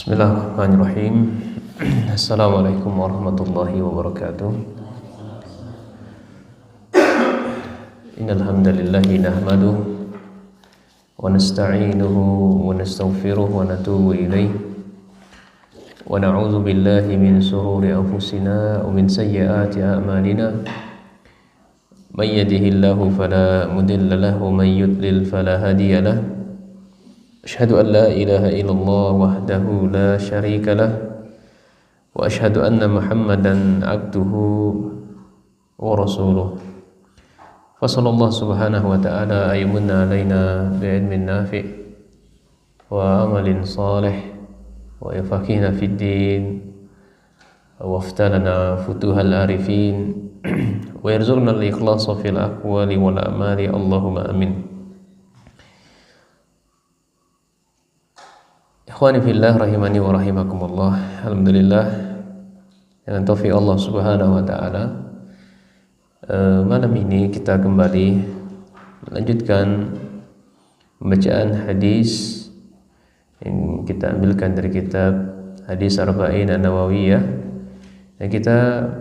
Bismillahirrahmanirrahim. Assalamualaikum warahmatullahi wabarakatuh. Innal hamdalillahi nahmaduhu wa nasta'inuhu wa nastaghfiruhu wa natubu ilayhi wa na'udzu billahi min shururi anfusina wa min sayyiati a'malina. May yahdihillahu fala mudilla lahu wa may yudlil fala hadiya lahu. Asyhadu an la ilaha illallah wahdahu la syarika lah wa asyhadu anna Muhammadan abduhu wa rasuluh. Fa sallallahu subhanahu wa ta'ala ayyamunna alaina bi'ilmin nafi' wa amalin salih wa yafaqihna fid din wa aftalana futuhal arifin wa yarzuqna al-ikhlasa fil aqwali wal a'mali. Allahumma amin. Ikhwani fillah rahimani wa rahimakumullah. Alhamdulillah, dengan taufik Allah Subhanahu wa taala, malam ini kita kembali melanjutkan pembacaan hadis yang kita ambilkan dari kitab Hadis Arba'in An-Nawawiyah, dan kita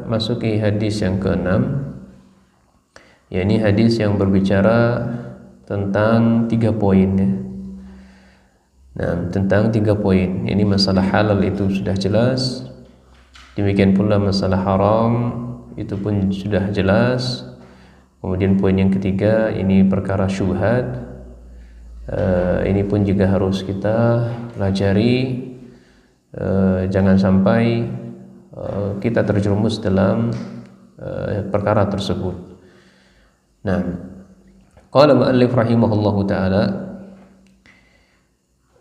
masuki hadis yang ke-6, yakni hadis yang berbicara tentang 3 poin ya. Nah, tentang 3 poin. Ini masalah halal itu sudah jelas. Demikian pula masalah haram itu pun sudah jelas. Kemudian poin yang ketiga, ini perkara syubhat. Ini pun juga harus kita pelajari. Jangan sampai kita terjerumus dalam perkara tersebut. Nah, qala mu'allif rahimahullahu ta'ala,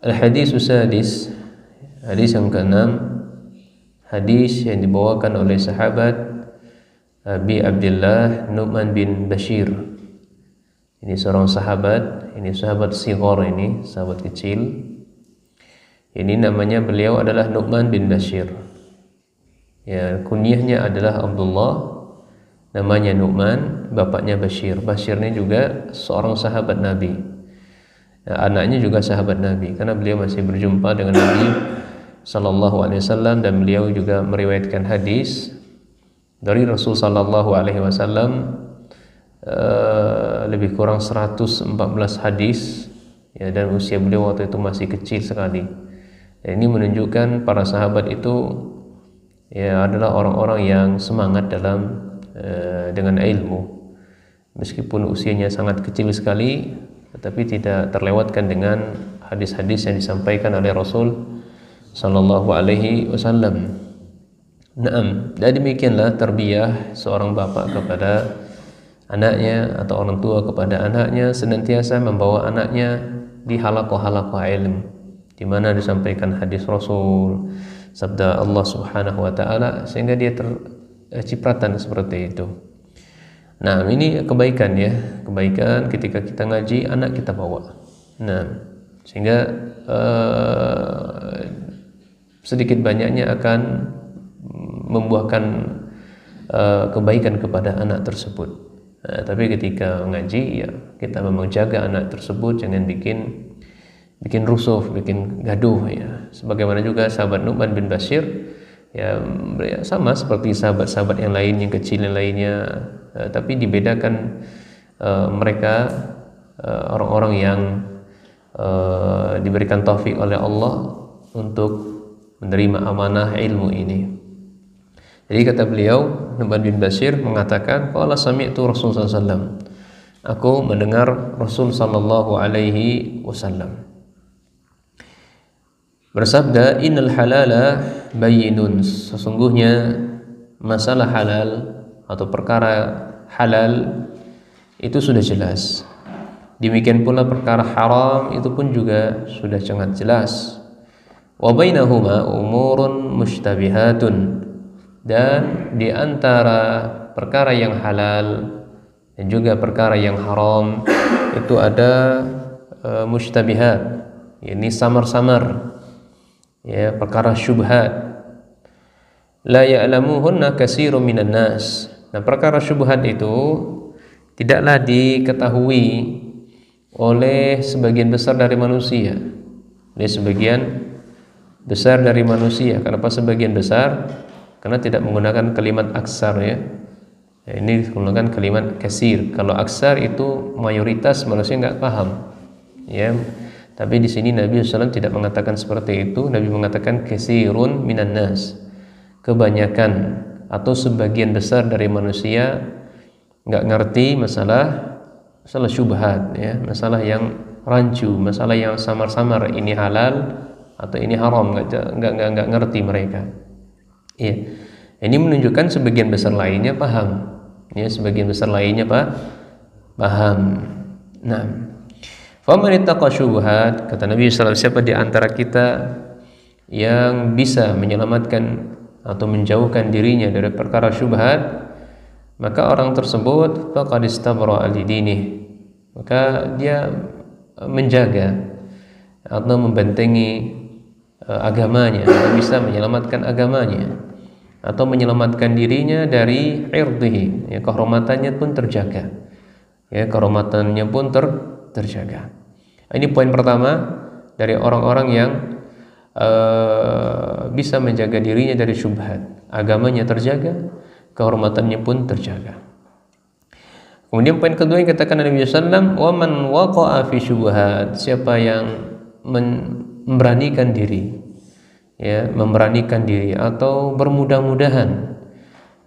Al-hadis sadis, hadis yang ke-6, hadis yang dibawakan oleh sahabat Abi Abdullah Nu'man bin Bashir. Ini seorang sahabat, ini sahabat sighar, ini sahabat kecil. Ini namanya beliau adalah Nu'man bin Bashir. Ya, kunyahnya adalah Abdullah, namanya Nu'man, bapaknya Bashir. Bashir ini juga seorang sahabat Nabi. Anaknya juga sahabat Nabi, karena beliau masih berjumpa dengan Nabi sallallahu alaihi wasallam, dan beliau juga meriwayatkan hadis dari Rasul sallallahu alaihi wasallam lebih kurang 114 hadis ya, dan usia beliau waktu itu masih kecil sekali. Dan ini menunjukkan para sahabat itu ya adalah orang-orang yang semangat dalam dengan ilmu, meskipun usianya sangat kecil sekali, tetapi tidak terlewatkan dengan hadis-hadis yang disampaikan oleh Rasul sallallahu alaihi wasallam. Naam, dan demikianlah tarbiyah seorang bapak kepada anaknya atau orang tua kepada anaknya, senantiasa membawa anaknya di halaqah-halaqah ilmu di mana disampaikan hadis Rasul, sabda Allah Subhanahu wa taala, sehingga dia tercipratan seperti itu. Nah, ini kebaikan ya, kebaikan ketika kita ngaji, anak kita bawa. Nah, sehingga sedikit banyaknya akan membuahkan kebaikan kepada anak tersebut. Nah, tapi ketika ngaji ya kita memang jaga anak tersebut, jangan bikin rusuh, bikin gaduh ya. Sebagaimana juga sahabat Nu'man bin Bashir ya sama seperti sahabat-sahabat yang lain, yang kecil yang lainnya. Tapi dibedakan mereka orang-orang yang diberikan taufik oleh Allah untuk menerima amanah ilmu ini. Jadi kata beliau, Nu'man bin Bashir mengatakan, qala sami'tu Rasul sallallahu alaihi wasallam, aku mendengar Rasul sallallahu alaihi wasallam bersabda, innal halala bayyinun, sesungguhnya masalah halal atau perkara halal itu sudah jelas. Demikian pula perkara haram itu pun juga sudah sangat jelas. Wa bainahuma umurun mushtabihatun, dan di antara perkara yang halal dan juga perkara yang haram itu ada mushtabihat, yakni samar-samar ya, perkara syubhat. La ya'lamuhunna katsirun minan nas. Nah, perkara syubhat itu tidaklah diketahui oleh sebagian besar dari manusia, oleh sebagian besar dari manusia. Kenapa sebagian besar? Karena tidak menggunakan kalimat aksar ya. Ini menggunakan kalimat kasir. Kalau aksar itu mayoritas manusia nggak paham ya. Tapi di sini Nabi SAW tidak mengatakan seperti itu. Nabi mengatakan kasirun minan nas, kebanyakan atau sebagian besar dari manusia nggak ngerti masalah syubhat ya, masalah yang rancu, masalah yang samar-samar, ini halal atau ini haram, nggak ngerti mereka. Iya. Ini menunjukkan sebagian besar lainnya paham. Ya, sebagian besar lainnya paham. Nah, faman ittaqa syubhat, kata Nabi SAW, siapa di antara kita yang bisa menyelamatkan atau menjauhkan dirinya dari perkara syubhat, maka orang tersebut faqad istabra'a li dinih, maka dia menjaga atau membentengi agamanya, bisa menyelamatkan agamanya atau menyelamatkan dirinya dari irdihi, ya, kehormatannya pun terjaga, ya, kehormatannya pun terjaga. Ini poin pertama dari orang-orang yang bisa menjaga dirinya dari syubhat, agamanya terjaga, kehormatannya pun terjaga. Kemudian poin kedua yang katakan Nabi SAW, wa man waqa'a fi syubhat, siapa yang memberanikan diri, ya, memberanikan diri atau bermudah-mudahan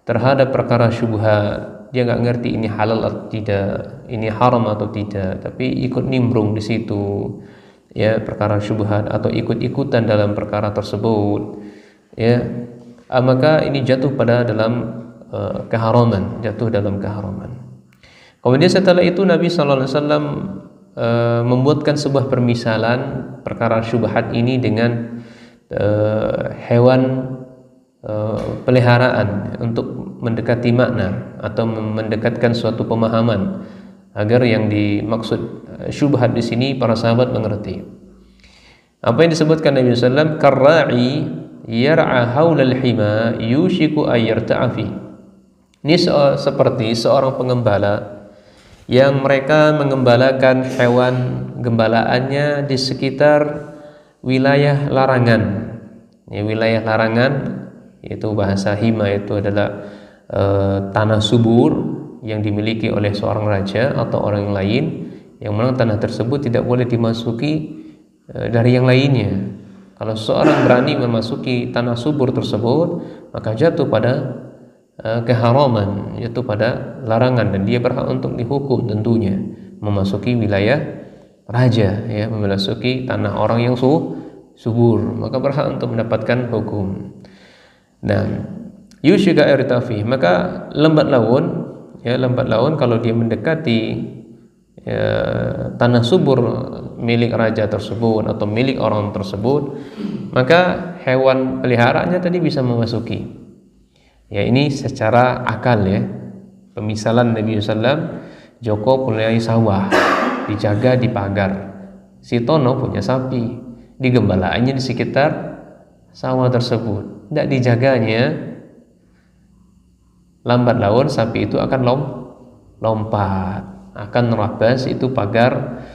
terhadap perkara syubhat, dia nggak ngerti ini halal atau tidak, ini haram atau tidak, tapi ikut nimbrung di situ, ya, perkara syubhat, atau ikut-ikutan dalam perkara tersebut, ya, maka ini jatuh pada dalam keharaman, jatuh dalam keharaman. Kemudian setelah itu Nabi SAW membuatkan sebuah permisalan perkara syubhat ini dengan hewan peliharaan untuk mendekati makna atau mendekatkan suatu pemahaman agar yang dimaksud syubhat di sini para sahabat mengerti. Apa yang disebutkan Nabi SAW, karra'i yar'a haulal hima yushiku ayyarta'a fi. Ini seperti seorang pengembala yang mereka mengembalakan hewan gembalaannya di sekitar wilayah larangan. Ya, wilayah larangan itu bahasa hima itu adalah tanah subur yang dimiliki oleh seorang raja atau orang lain, yang mana tanah tersebut tidak boleh dimasuki dari yang lainnya. Kalau seorang berani memasuki tanah subur tersebut, maka jatuh pada keharaman, yaitu pada larangan, dan dia berhak untuk dihukum tentunya, memasuki wilayah raja, ya, memasuki tanah orang yang subur, maka berhak untuk mendapatkan hukum. Dan yushika irtafi, maka lambat laun kalau dia mendekati tanah subur milik raja tersebut atau milik orang tersebut, maka hewan peliharaannya tadi bisa memasuki. Ya, ini secara akal, ya, pemisalan Nabi SAW. Joko punya sawah, dijaga di pagar. Si Tono punya sapi, digembalaannya di sekitar sawah tersebut. Tidak dijaganya, lambat laun sapi itu akan lompat, akan nerabas itu pagar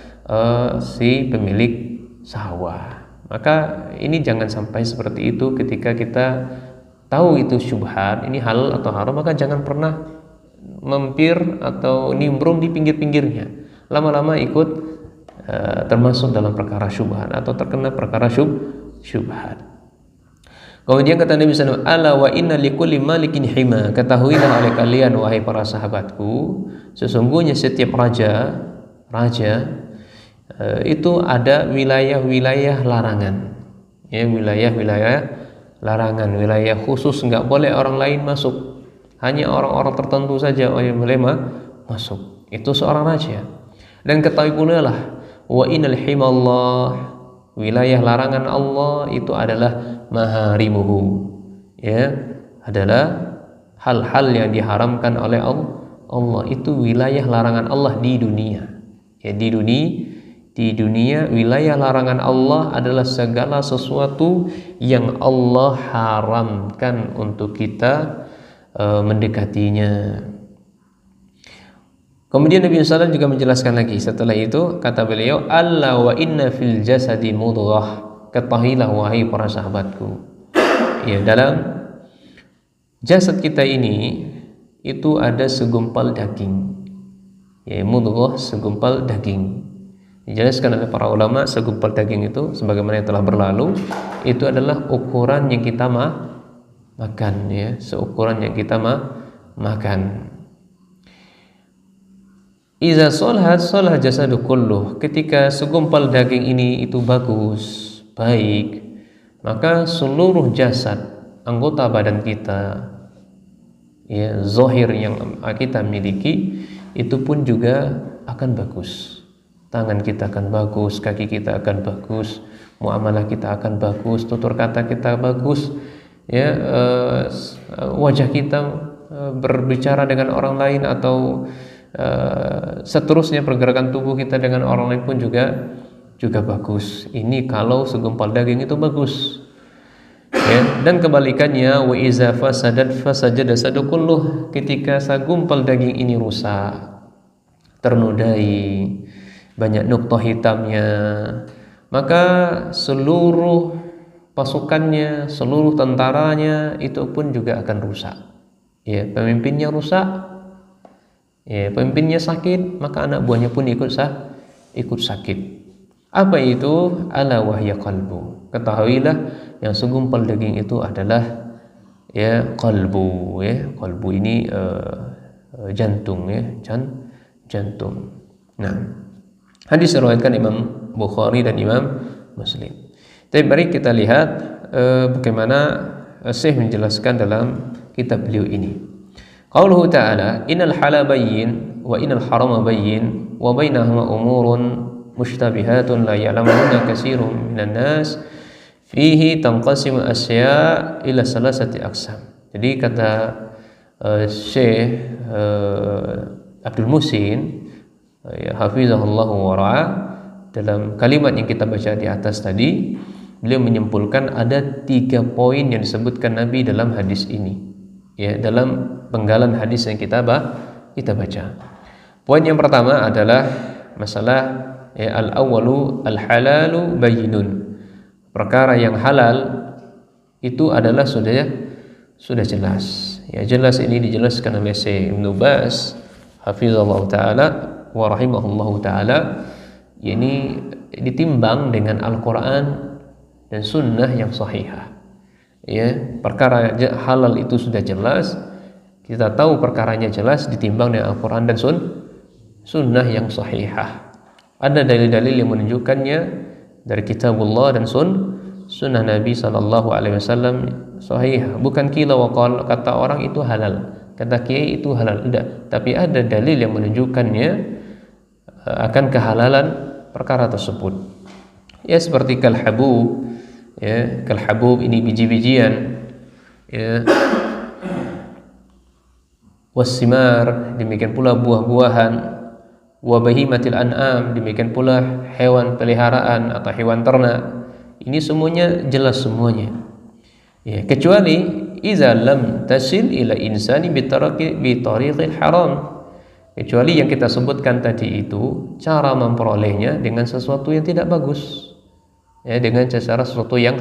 si pemilik sawah. Maka ini jangan sampai seperti itu. Ketika kita tahu itu syubhat, ini halal atau haram, maka jangan pernah mampir atau nimbrung di pinggir-pinggirnya. Lama-lama ikut termasuk dalam perkara syubhat atau terkena perkara syubhat. Kemudian kata Nabi SAW, ala wa inna likulli malikin hima, ketahuilah oleh kalian wahai para sahabatku, sesungguhnya setiap raja itu ada wilayah-wilayah larangan, ya, wilayah-wilayah larangan, wilayah khusus, nggak boleh orang lain masuk, hanya orang-orang tertentu saja yang boleh masuk. Itu seorang raja. Dan ketahui pula lah, wa innal himallah, wilayah larangan Allah itu adalah maharimuhu, ya, adalah hal-hal yang diharamkan oleh Allah. Itu wilayah larangan Allah di dunia, ya, di dunia wilayah larangan Allah adalah segala sesuatu yang Allah haramkan untuk kita mendekatinya. Kemudian Nabi SAW juga menjelaskan lagi setelah itu, kata beliau, alla wa inna fil jasadi mudghah, ketahuilah wahai para sahabatku, ya, dalam jasad kita ini itu ada segumpal daging, ya, mudghah, segumpal daging. Dijelaskan oleh para ulama, segumpal daging itu sebagaimana yang telah berlalu, itu adalah ukuran yang kita makan, ya, seukuran yang kita makan. Iza salahat salah jasadu kulluh, ketika segumpal daging ini itu bagus, baik, maka seluruh jasad, anggota badan kita, ya, zahir yang kita miliki itu pun juga akan bagus. Tangan kita akan bagus, kaki kita akan bagus, muamalah kita akan bagus, tutur kata kita bagus, ya, wajah kita berbicara dengan orang lain atau seterusnya pergerakan tubuh kita dengan orang lain pun juga bagus. Ini kalau segumpal daging itu bagus, ya. Dan kebalikannya, wa iza fasadat fasajada jasadu kulluh, ketika segumpal daging ini rusak, ternodai, banyak nuktah hitamnya, maka seluruh pasukannya, seluruh tentaranya itu pun juga akan rusak, ya. Pemimpinnya rusak, ya, pemimpinnya sakit, maka anak buahnya pun ikut sakit. Apa itu? Ala wahya qalbu. Ketahuilah yang segumpal daging itu adalah, ya, qalbu, ya. Qalbu ini jantung, ya, jantung. Nah, hadis diriwayatkan Imam Bukhari dan Imam Muslim. Tapi mari kita lihat bagaimana Syekh menjelaskan dalam kitab beliau ini. Qauluhu ta'ala, innal halala bayyin wa innal harama bayyin wa bainahuma umurun mushtabihatun la ya'lamuhunna katsirun minan nas fihi tanqasimu asya' ila salasati aqsam. Jadi kata Syekh Abdul Muhsin, ya, hafizahullahu wa ra'ah, dalam kalimat yang kita baca di atas tadi, beliau menyimpulkan ada 3 poin yang disebutkan Nabi dalam hadis ini, ya, dalam penggalan hadis yang kita baca. Poin yang pertama adalah masalah, ya, al-awwalu al-halalu bayyinun. Perkara yang halal itu adalah sudah jelas. Ya, jelas ini dijelaskan oleh Syekh Ibnu Baz hafizallahu taala wa rahimahullahu taala. Ini ditimbang dengan Al-Qur'an dan sunnah yang sahihah. Ya, perkara halal itu sudah jelas, kita tahu perkaranya jelas, ditimbang dengan Al-Quran dan sunnah yang sahihah. Ada dalil-dalil yang menunjukkannya dari kitabullah dan sunnah Nabi SAW sahihah. Bukan kila wa qal, kata orang itu halal, kata kiai itu halal, tidak. Tapi ada dalil yang menunjukkannya akan kehalalan perkara tersebut. Ya, seperti kalhabub, ya, kalhabub ini biji-bijian, ya, wasimar, demikian pula buah-buahan, wa bahimatil an'am, demikian pula hewan peliharaan atau hewan ternak. Ini semuanya jelas semuanya, ya, kecuali iza lam tasil ila insani bi tariqil haram, kecuali yang kita sebutkan tadi itu cara memperolehnya dengan sesuatu yang tidak bagus, ya, dengan cara sesuatu yang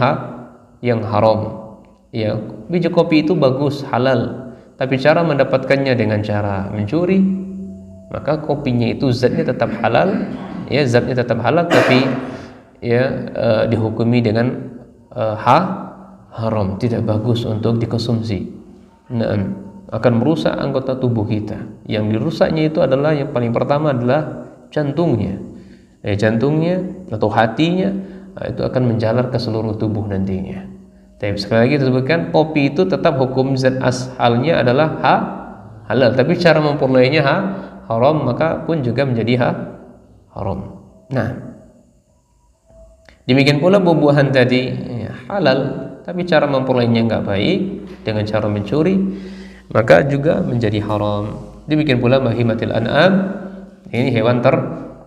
haram. Ya, biji kopi itu bagus, halal, tapi cara mendapatkannya dengan cara mencuri, maka kopinya itu zatnya tetap halal, ya, zatnya tetap halal, tapi, ya, dihukumi dengan haram, tidak bagus untuk dikonsumsi. Nah, akan merusak anggota tubuh kita. Yang dirusaknya itu adalah, yang paling pertama adalah jantungnya, jantungnya atau hatinya, itu akan menjalar ke seluruh tubuh nantinya. Tapi sekali lagi disebutkan, kopi itu tetap hukum zat asalnya adalah halal, tapi cara memperolehnya haram, maka pun juga menjadi haram. Nah, demikian pula buah-buahan tadi, ya, halal, tapi cara memperolehnya enggak baik, dengan cara mencuri, maka juga menjadi haram. Demikian pula bahimatil an'am, ini hewan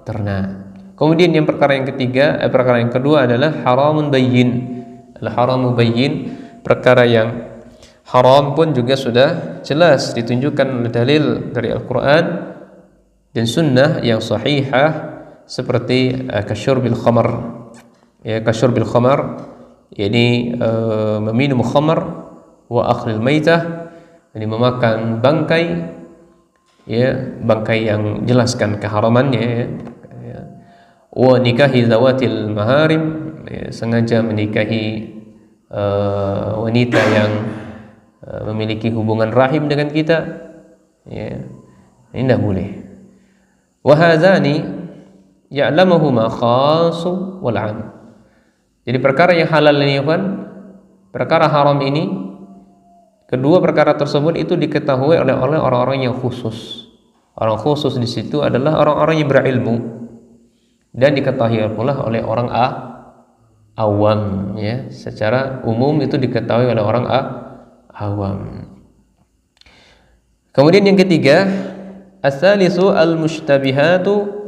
ternak. Kemudian yang perkara yang kedua adalah haramun bayyin. Al-haramu bayyin, perkara yang haram pun juga sudah jelas ditunjukkan oleh dalil dari Al-Quran dan sunnah yang sahihah, seperti kasyurbil khamar, ya kasyurbil khamar, yakni meminum khamar, wa akhlil maitah, ini memakan bangkai, ya bangkai yang jelaskan keharamannya, ya. Wa nikahi zawatil maharim, ya, sengaja menikahi wanita yang memiliki hubungan rahim dengan kita, ya ini tidak boleh. Wa hadzani ya'lamuhuma khassu wal 'am. Jadi perkara yang halal ini kan, perkara haram ini, kedua perkara tersebut itu diketahui oleh orang-orang yang khusus. Orang khusus di situ adalah orang-orang yang berilmu dan diketahui pula oleh orang awam, ya. Secara umum itu diketahui oleh orang awam. Kemudian yang ketiga, as-salisu al-mushtabihatu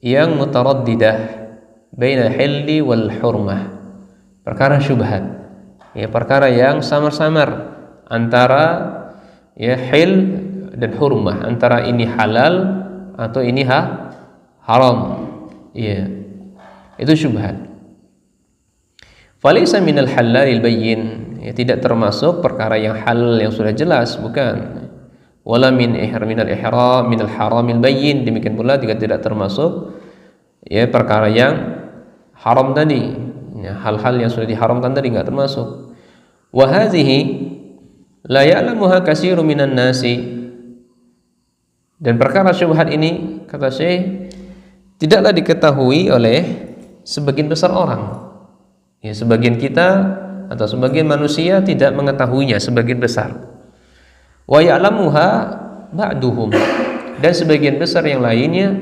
yang mutaraddidah baina hilli wal hurmah. Perkara syubhat, ya perkara yang samar-samar antara ya hil dan hurmah, antara ini halal atau ini haram, ya itu syubhat. Falaysa minal halalil bayyin, ya tidak termasuk perkara yang halal yang sudah jelas, bukan. Wala minal ihram minal haramil bayyin, demikian pula tidak termasuk ya perkara yang haram tadi, ya, hal-hal yang sudah diharamkan tadi enggak termasuk. Wa hadhihi la ya'lamuha katsirun minan nasi, dan perkara syubhat ini, kata Syekh, tidaklah diketahui oleh sebagian besar orang. Ya, sebagian kita atau sebagian manusia tidak mengetahuinya, sebagian besar. Wa ya'lamuha ba'duhum, dan sebagian besar yang lainnya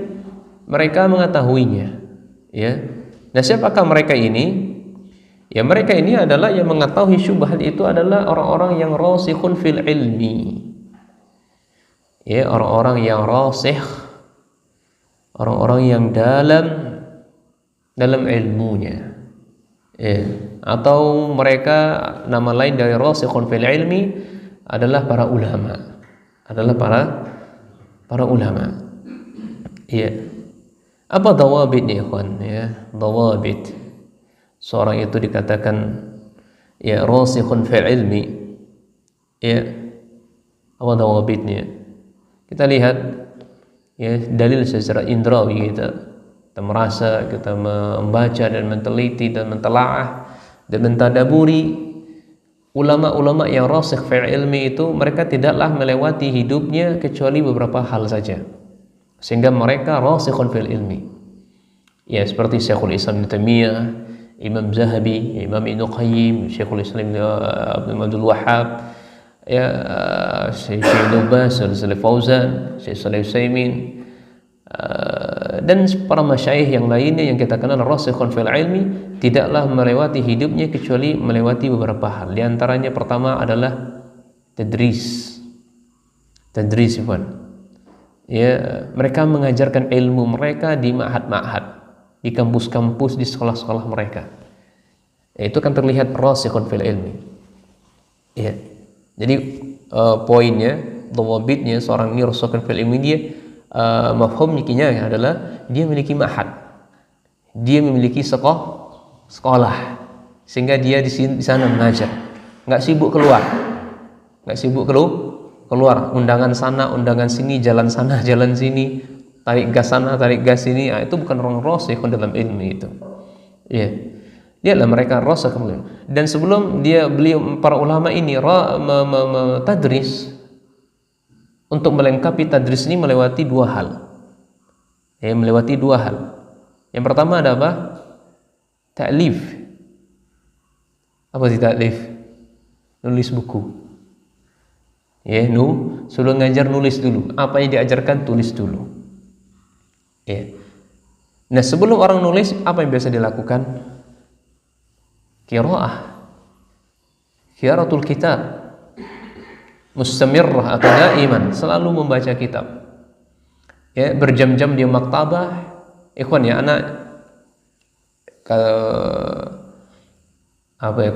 mereka mengetahuinya, ya. Nah, siapakah mereka ini? Ya, mereka ini adalah yang mengetahui syubhat itu adalah orang-orang yang rasikhun fil ilmi. Ya, orang-orang yang rasikh, orang-orang yang dalam ilmunya. Ya, atau mereka nama lain dari rasikhun fil ilmi adalah para ulama, para ulama. Ya. Apa dawabitnya, ikhwan? Ya, dawabit seorang itu dikatakan ya rasikhun fil ilmi. Ya, apa dawabitnya? Kita lihat ya dalil secara indrawi kita merasa, kita membaca dan menteliti dan mentelaah dan mentadaburi. Ulama-ulama yang rasikh fil ilmi itu mereka tidaklah melewati hidupnya kecuali beberapa hal saja, sehingga mereka rasikhun fil ilmi. Ya, seperti Syekhul Islam Ibnu Taimiyah, Imam Zahabi, Imam Ibnu Qayyim, Syekhul Islam Ibnu Abdul Wahhab, ya Syekh Ibnu Baz, Syekh Fauzan, Syekh Shalih Utsaimin, dan para masyayikh yang lainnya yang kita kenal rasikhun fil ilmi, tidaklah melewati hidupnya kecuali melewati beberapa hal. Di antaranya pertama adalah tadris, Ikhwan. Ya, mereka mengajarkan ilmu mereka di ma'had-ma'had, di kampus-kampus, di sekolah-sekolah mereka. Itu kan terlihat rasikhun fil ilmi. Ya. Jadi poinnya, dhawabitnya seorang ini rasikhun fil ilmi, dia mafhumnya adalah dia memiliki ma'had, dia memiliki sekolah, sehingga dia di sana mengajar, nggak sibuk keluar, undangan sana, undangan sini, jalan sana, jalan sini, tarik gas sana, tarik gas sini. Itu bukan orang rasikhun dalam ilmu itu. Ya, dialah mereka rasikhun. Dan sebelum beliau para ulama ini tadris, untuk melengkapi tadris ini melewati dua hal. Ya, melewati dua hal. Yang pertama ada apa? Ta'lif. Apa sih ta'lif? Nulis buku. Ya, sebelum ngajar nulis dulu. Apa yang diajarkan tulis dulu. Ya. Nah, sebelum orang nulis, apa yang biasa dilakukan? Qiraatul kitab. Mustamirrah atau daiman, selalu membaca kitab. Ya, berjam-jam di maktabah. Ikhwan ya, anak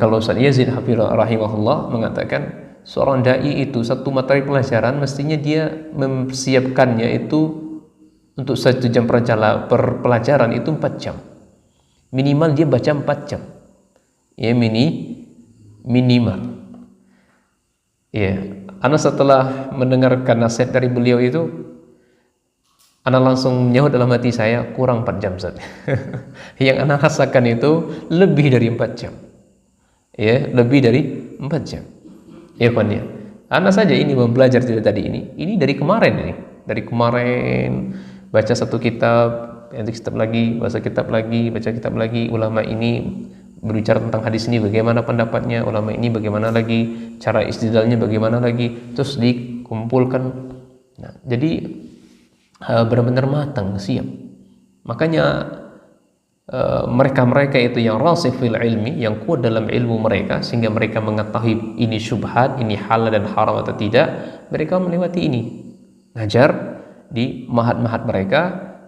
kalau Ustaz Yazid Hafizah rahimahullah mengatakan seorang dai itu satu materi pelajaran mestinya dia mempersiapkannya itu untuk 1 jam per pelajaran itu 4 jam. Minimal dia baca 4 jam. Ya, minimal. Ya, ana setelah mendengarkan nasihat dari beliau itu, ana langsung nyaut dalam hati saya, kurang 4 jam Ustaz. Yang ana rasakan itu lebih dari 4 jam. Ya, lebih dari 4 jam. Ya, kan ya. Ana saja ini belajar tadi ini dari kemarin ini. Dari kemarin baca satu kitab, kitab lagi, baca kitab lagi, ulama ini berbicara tentang hadis ini bagaimana pendapatnya, ulama ini bagaimana lagi, cara istidlalnya bagaimana lagi, terus dikumpulkan. Nah, jadi benar-benar matang, siap. Makanya mereka-mereka itu yang rasih fil ilmi, yang kuat dalam ilmu mereka, sehingga mereka mengetahui ini syubhat, ini halal dan haram atau tidak, mereka melewati ini. Ngajar di mahat-mahat mereka,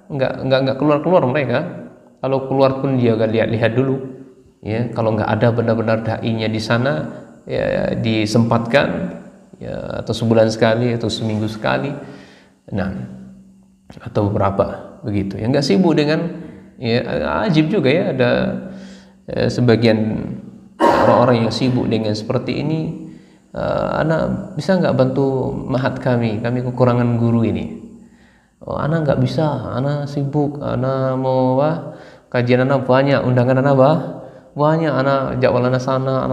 enggak keluar-keluar mereka. Kalau keluar pun dia lihat dulu. Ya, kalau nggak ada benar-benar dai-nya di sana, ya disempatkan, ya, atau sebulan sekali atau seminggu sekali, nah, atau berapa begitu. Ya, nggak sibuk dengan, ya, ajib juga ya ada sebagian orang-orang yang sibuk dengan seperti ini. Anak bisa nggak bantu mahat kami kekurangan guru ini. Oh, anak nggak bisa, anak sibuk, anak mau kajian anak banyak, undangan anak banyak, anak jadwal anak sana.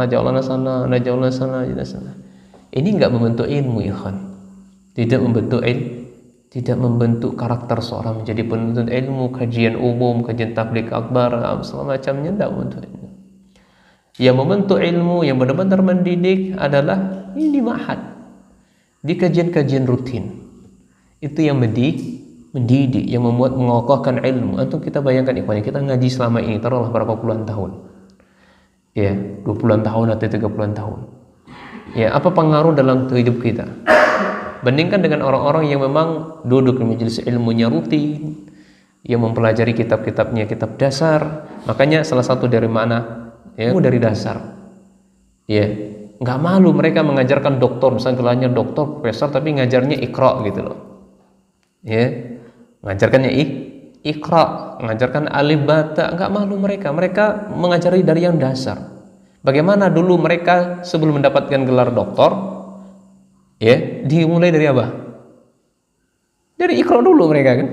Ini enggak membentuk ilmu, ikhwan. Tidak membentuk karakter seorang menjadi penuntut ilmu, kajian umum, kajian tabligh akbar, segala macamnya enggak membentuk ilmu. Yang membentuk ilmu, yang benar-benar mendidik adalah ini di ma'had, di kajian-kajian rutin. Itu yang mendidik, yang membuat mengokohkan ilmu. Antum kita bayangkan, ikhwan, kita ngaji selama ini taruhlah berapa puluhan tahun. Ya, 20-an tahun atau 30-an tahun. Ya, apa pengaruh dalam hidup kita? Bandingkan dengan orang-orang yang memang duduk di majelis ilmunya rutin, yang mempelajari kitab-kitabnya, kitab dasar. Makanya salah satu dari mana? Ya, dari dasar. Ya, nggak malu mereka mengajarkan doktor, misalnya gelarnya doktor, profesor, tapi ngajarnya Iqra gitu loh. Ya, ngajarkannya Iqra, mengajarkan alif bata, enggak malu mereka mengajari dari yang dasar. Bagaimana dulu mereka sebelum mendapatkan gelar doktor, ya, dimulai dari apa? Dari Iqra dulu mereka kan.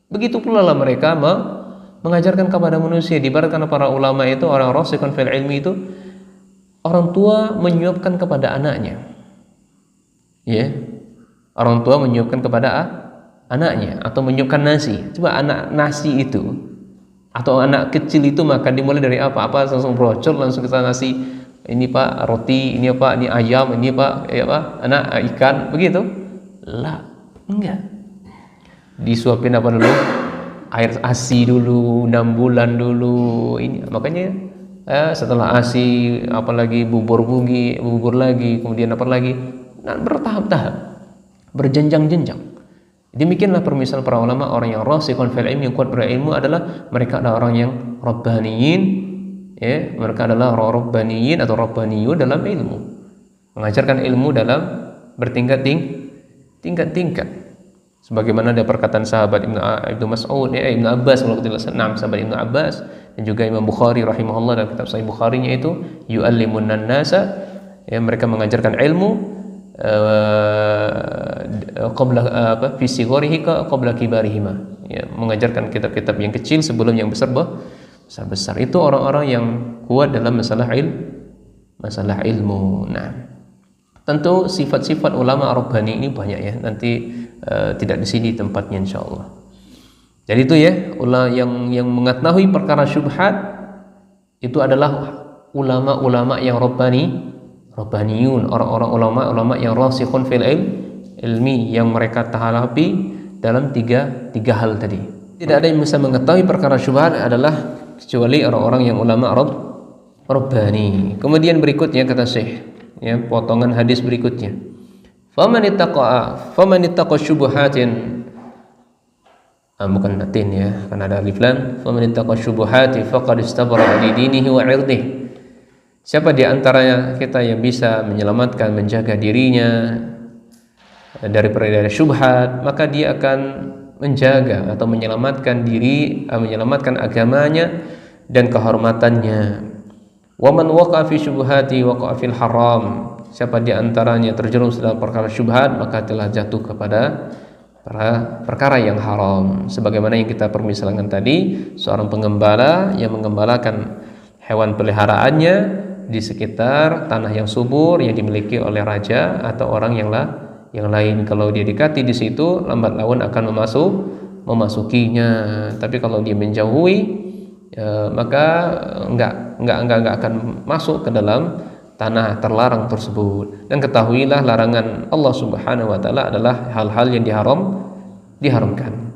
Begitu pula lah mereka mengajarkan kepada manusia. Diibaratkan para ulama itu, orang rasikhun fil ilmi itu, orang tua menyuapkan kepada anaknya. Ya. Orang tua menyuapkan kepada anaknya atau menyuapkan nasi. Coba anak nasi itu atau anak kecil itu makan dimulai dari apa? Apa langsung brocol, langsung kita nasi, ini Pak roti, ini Pak ini ayam, ini Pak ya Pak anak ikan, begitu? Lah, enggak. Disuapin apa dulu? Air ASI dulu, 6 bulan dulu. Ini makanya setelah ASI apalagi bubur lagi, kemudian apa lagi? Nah, bertahap-tahap, berjenjang-jenjang. Demikianlah permisalan para ulama, orang yang rasikhun fil ilmi, yang kuat berilmu adalah mereka adalah orang yang rabbaniyin, ya, mereka adalah orang rabbaniyin atau rabbaniyun dalam ilmu, mengajarkan ilmu dalam bertingkat-tingkat. Sebagaimana ada perkataan sahabat Ibnu Mas'ud, Ibnu Abbas, kalau tidak salah, sahabat Ibnu Abbas, dan juga Imam Bukhari rahimahullah dalam kitab Sahih Bukharinya itu, yu'allimunnan nasa, ya, mereka mengajarkan ilmu qabla fi sigharihi qabla kibarihima, ya, mengajarkan kitab-kitab yang kecil sebelum yang besar. Itu orang-orang yang kuat dalam masalah ilmu. Nah, tentu sifat-sifat ulama rabbani ini banyak ya, nanti tidak di sini tempatnya insyaallah. Jadi itu ya, ulama yang mengetahui perkara syubhat itu adalah ulama-ulama yang rabbaniyun, orang-orang ulama yang rasikhun fil ilmi, yang mereka tahalapi dalam tiga hal tadi. Tidak ada yang bisa mengetahui perkara syubhat adalah kecuali orang-orang yang ulama rabbani. Kemudian berikutnya kata Syekh, ya, potongan hadis berikutnya, faman ittaqa syubuhatin, bukan matin ya, karena ada alif lam, faman ittaqa syubuhati faqad istabara li dinihi wa 'irdihi. Siapa di antara kita yang bisa menyelamatkan, menjaga dirinya dari peredaran syubhat, maka dia akan menjaga atau menyelamatkan diri, menyelamatkan agamanya dan kehormatannya. Wa man waqa'a fi syubhati waqa'a fil haram. Siapa di antaranya terjerumus dalam perkara syubhat, maka telah jatuh kepada perkara yang haram. Sebagaimana yang kita permisalkan tadi, seorang pengembala yang mengembalakan hewan peliharaannya di sekitar tanah yang subur yang dimiliki oleh raja atau orang yang lain. Kalau dia dekati di situ, lambat laun akan memasukinya. Tapi kalau dia menjauhi, maka enggak akan masuk ke dalam tanah terlarang tersebut. Dan ketahuilah larangan Allah Subhanahu wa taala adalah hal-hal yang diharamkan.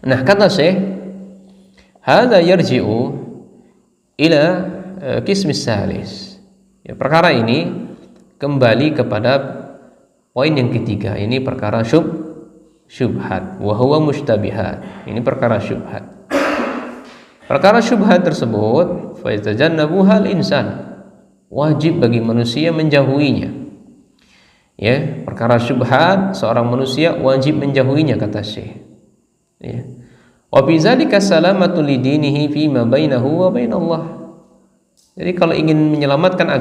Nah, kata Syekh, hadza yarji'u ila qismis salis. Ya, perkara ini kembali kepada poin yang ketiga. Ini perkara syubhat, wa huwa mushtabihat. Ini perkara syubhat. Perkara syubhat tersebut fa yatajannabuha al-insan. Wajib bagi manusia menjauhinya. Ya, perkara syubhat seorang manusia wajib menjauhinya, kata Syekh. Ya. Wa bi dzalika salamatu lidinihi fi ma bainahu wa bainallah. Jadi kalau ingin menyelamatkan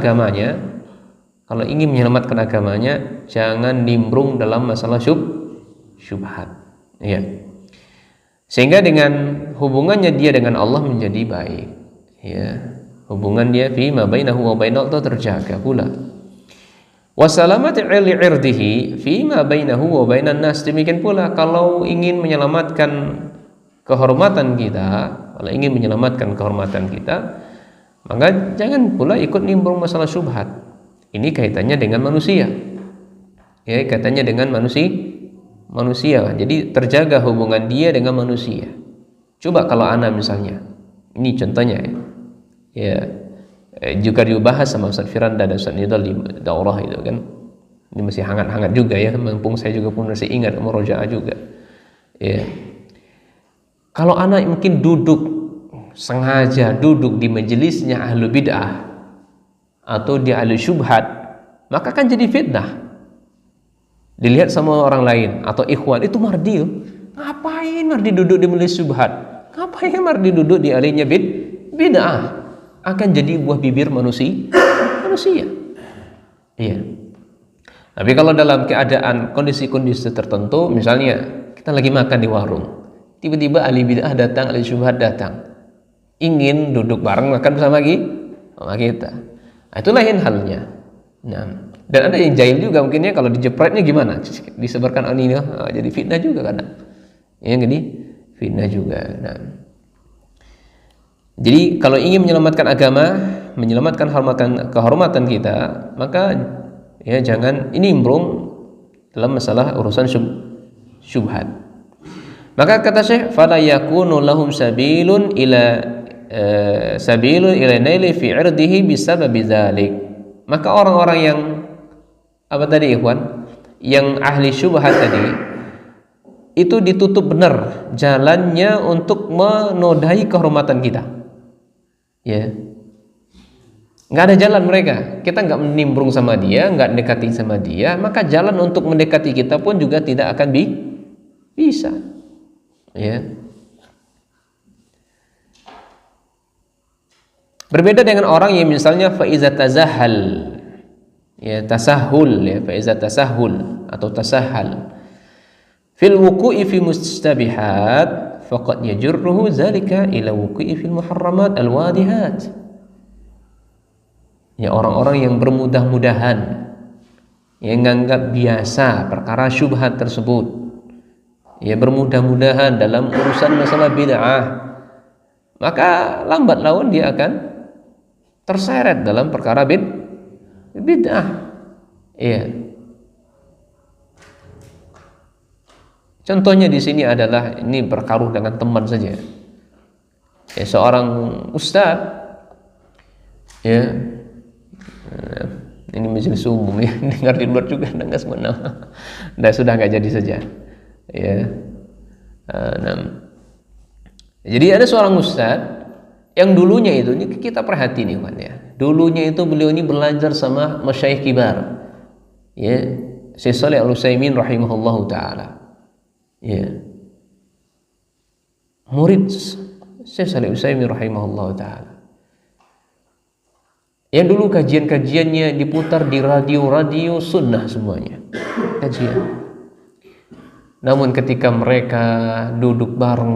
agamanya, jangan nimbrung dalam masalah syubhat. Ya. Sehingga dengan hubungannya dia dengan Allah menjadi baik. Ya. Hubungan dia fi ma bainahu wa bainallah itu terjaga pula. Wa salamati irdihi fi ma bainahu wa bainan nas. Demikian pula kalau ingin menyelamatkan kehormatan kita, maka jangan pula ikut nimbrung masalah syubhat. Ini kaitannya dengan manusia. Ya, kaitannya dengan manusia. Jadi terjaga hubungan dia dengan manusia. Coba kalau ana misalnya, ini contohnya ya, juga dibahas sama Ustaz Firanda dan Ustaz Nidal di daurah itu kan. Ini masih hangat-hangat juga ya, mumpung saya juga pun masih ingat murojaah juga. Ya. Kalau ana mungkin sengaja duduk di majelisnya ahlu bid'ah atau di ahlu syubhat, maka kan jadi fitnah. Dilihat sama orang lain atau ikhwan, itu Mardi. Ngapain Mardi duduk di majelis syubhat? Ngapain Mardi duduk di ahlinya bid'ah? Akan jadi buah bibir manusia. Iya. Tapi kalau dalam keadaan kondisi-kondisi tertentu, misalnya kita lagi makan di warung, tiba-tiba ahli bid'ah datang, ahli syubhat datang, ingin duduk bareng makan bersama kita. Nah, itu lain halnya. Nah, dan ada yang jahil juga mungkinnya, kalau dijepretnya gimana? Disebarkan ini, jadi fitnah juga kadang. Ya, jadi fitnah juga. Nah, jadi kalau ingin menyelamatkan agama, menyelamatkan kehormatan kita, maka ya jangan nimbrung dalam masalah urusan syubhat. Maka kata Syekh, fala yakunu lahum sabilun ila naili fi irdihi bisababi dzalik. Maka orang-orang yang apa tadi ikhwan, yang ahli syubhat tadi, itu ditutup benar jalannya untuk menodai kehormatan kita. Ya, nggak ada jalan mereka. Kita nggak menimbrung sama dia, nggak mendekati sama dia, maka jalan untuk mendekati kita pun juga tidak akan bisa. Ya. Berbeda dengan orang yang misalnya faiza tazahal, ya tasahul, ya faiza tasahul atau tasahal fil wuqu'i fi mustabihat faqad yajurruhu zalika ila wuqu'i fil muharramat alwadihat. Ya, orang-orang yang bermudah-mudahan, yang menganggap biasa perkara syubhat tersebut, ya bermudah-mudahan dalam urusan masalah bid'ah, maka lambat laun dia akan terseret dalam perkara bid'ah. Iya. Contohnya di sini adalah, ini berkaruh dengan teman saja. Ya, seorang ustaz, ya, ini majelis umum ya, dengar di luar juga enggak semena. Sudah enggak jadi saja. Ya. Jadi ada seorang ustaz yang dulunya itu, ini kita perhati nih kan ya. Dulunya itu beliau ini belajar sama masyayikh kibar. Ya, Syekh Shalih Al-Utsaimin rahimahullahu taala. Ya. Murid Syekh Shalih Utsaimin rahimahullah taala. Yang dulu kajian-kajiannya diputar di radio-radio sunnah semuanya kajian. Namun ketika mereka duduk bareng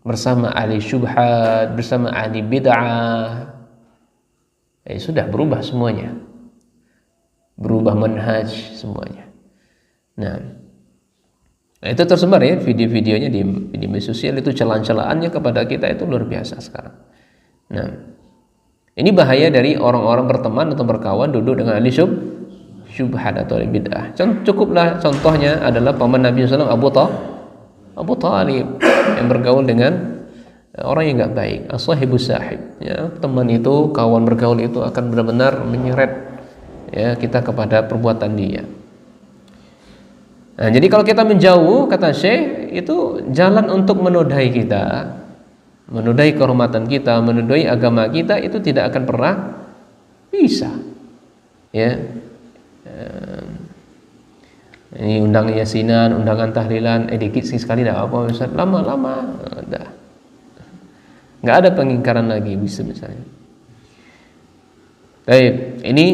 bersama ahli syubhat, bersama ahli bid'ah, sudah berubah semuanya, berubah manhaj semuanya. Nah, itu tersebar ya video-videonya di media sosial, itu celaan-celaannya kepada kita itu luar biasa sekarang. Nah, ini bahaya dari orang-orang berteman atau berkawan duduk dengan ahli syubhat atau ahli bid'ah. Cukuplah contohnya adalah paman Nabi SAW Abu Talib yang bergaul dengan orang yang enggak baik, as-sahibus sahib. Ya, teman itu, kawan bergaul itu akan benar-benar menyeret ya kita kepada perbuatan dia. Nah, jadi kalau kita menjauh, kata Syekh, itu jalan untuk menodai kita, menodai kehormatan kita, menodai agama kita, itu tidak akan pernah bisa. Ya, ini undang yasinan, undangan tahlilan, dikit sekali dah apa Ustaz, lama-lama dah nggak ada pengingkaran lagi bisa misalnya. Baik, ini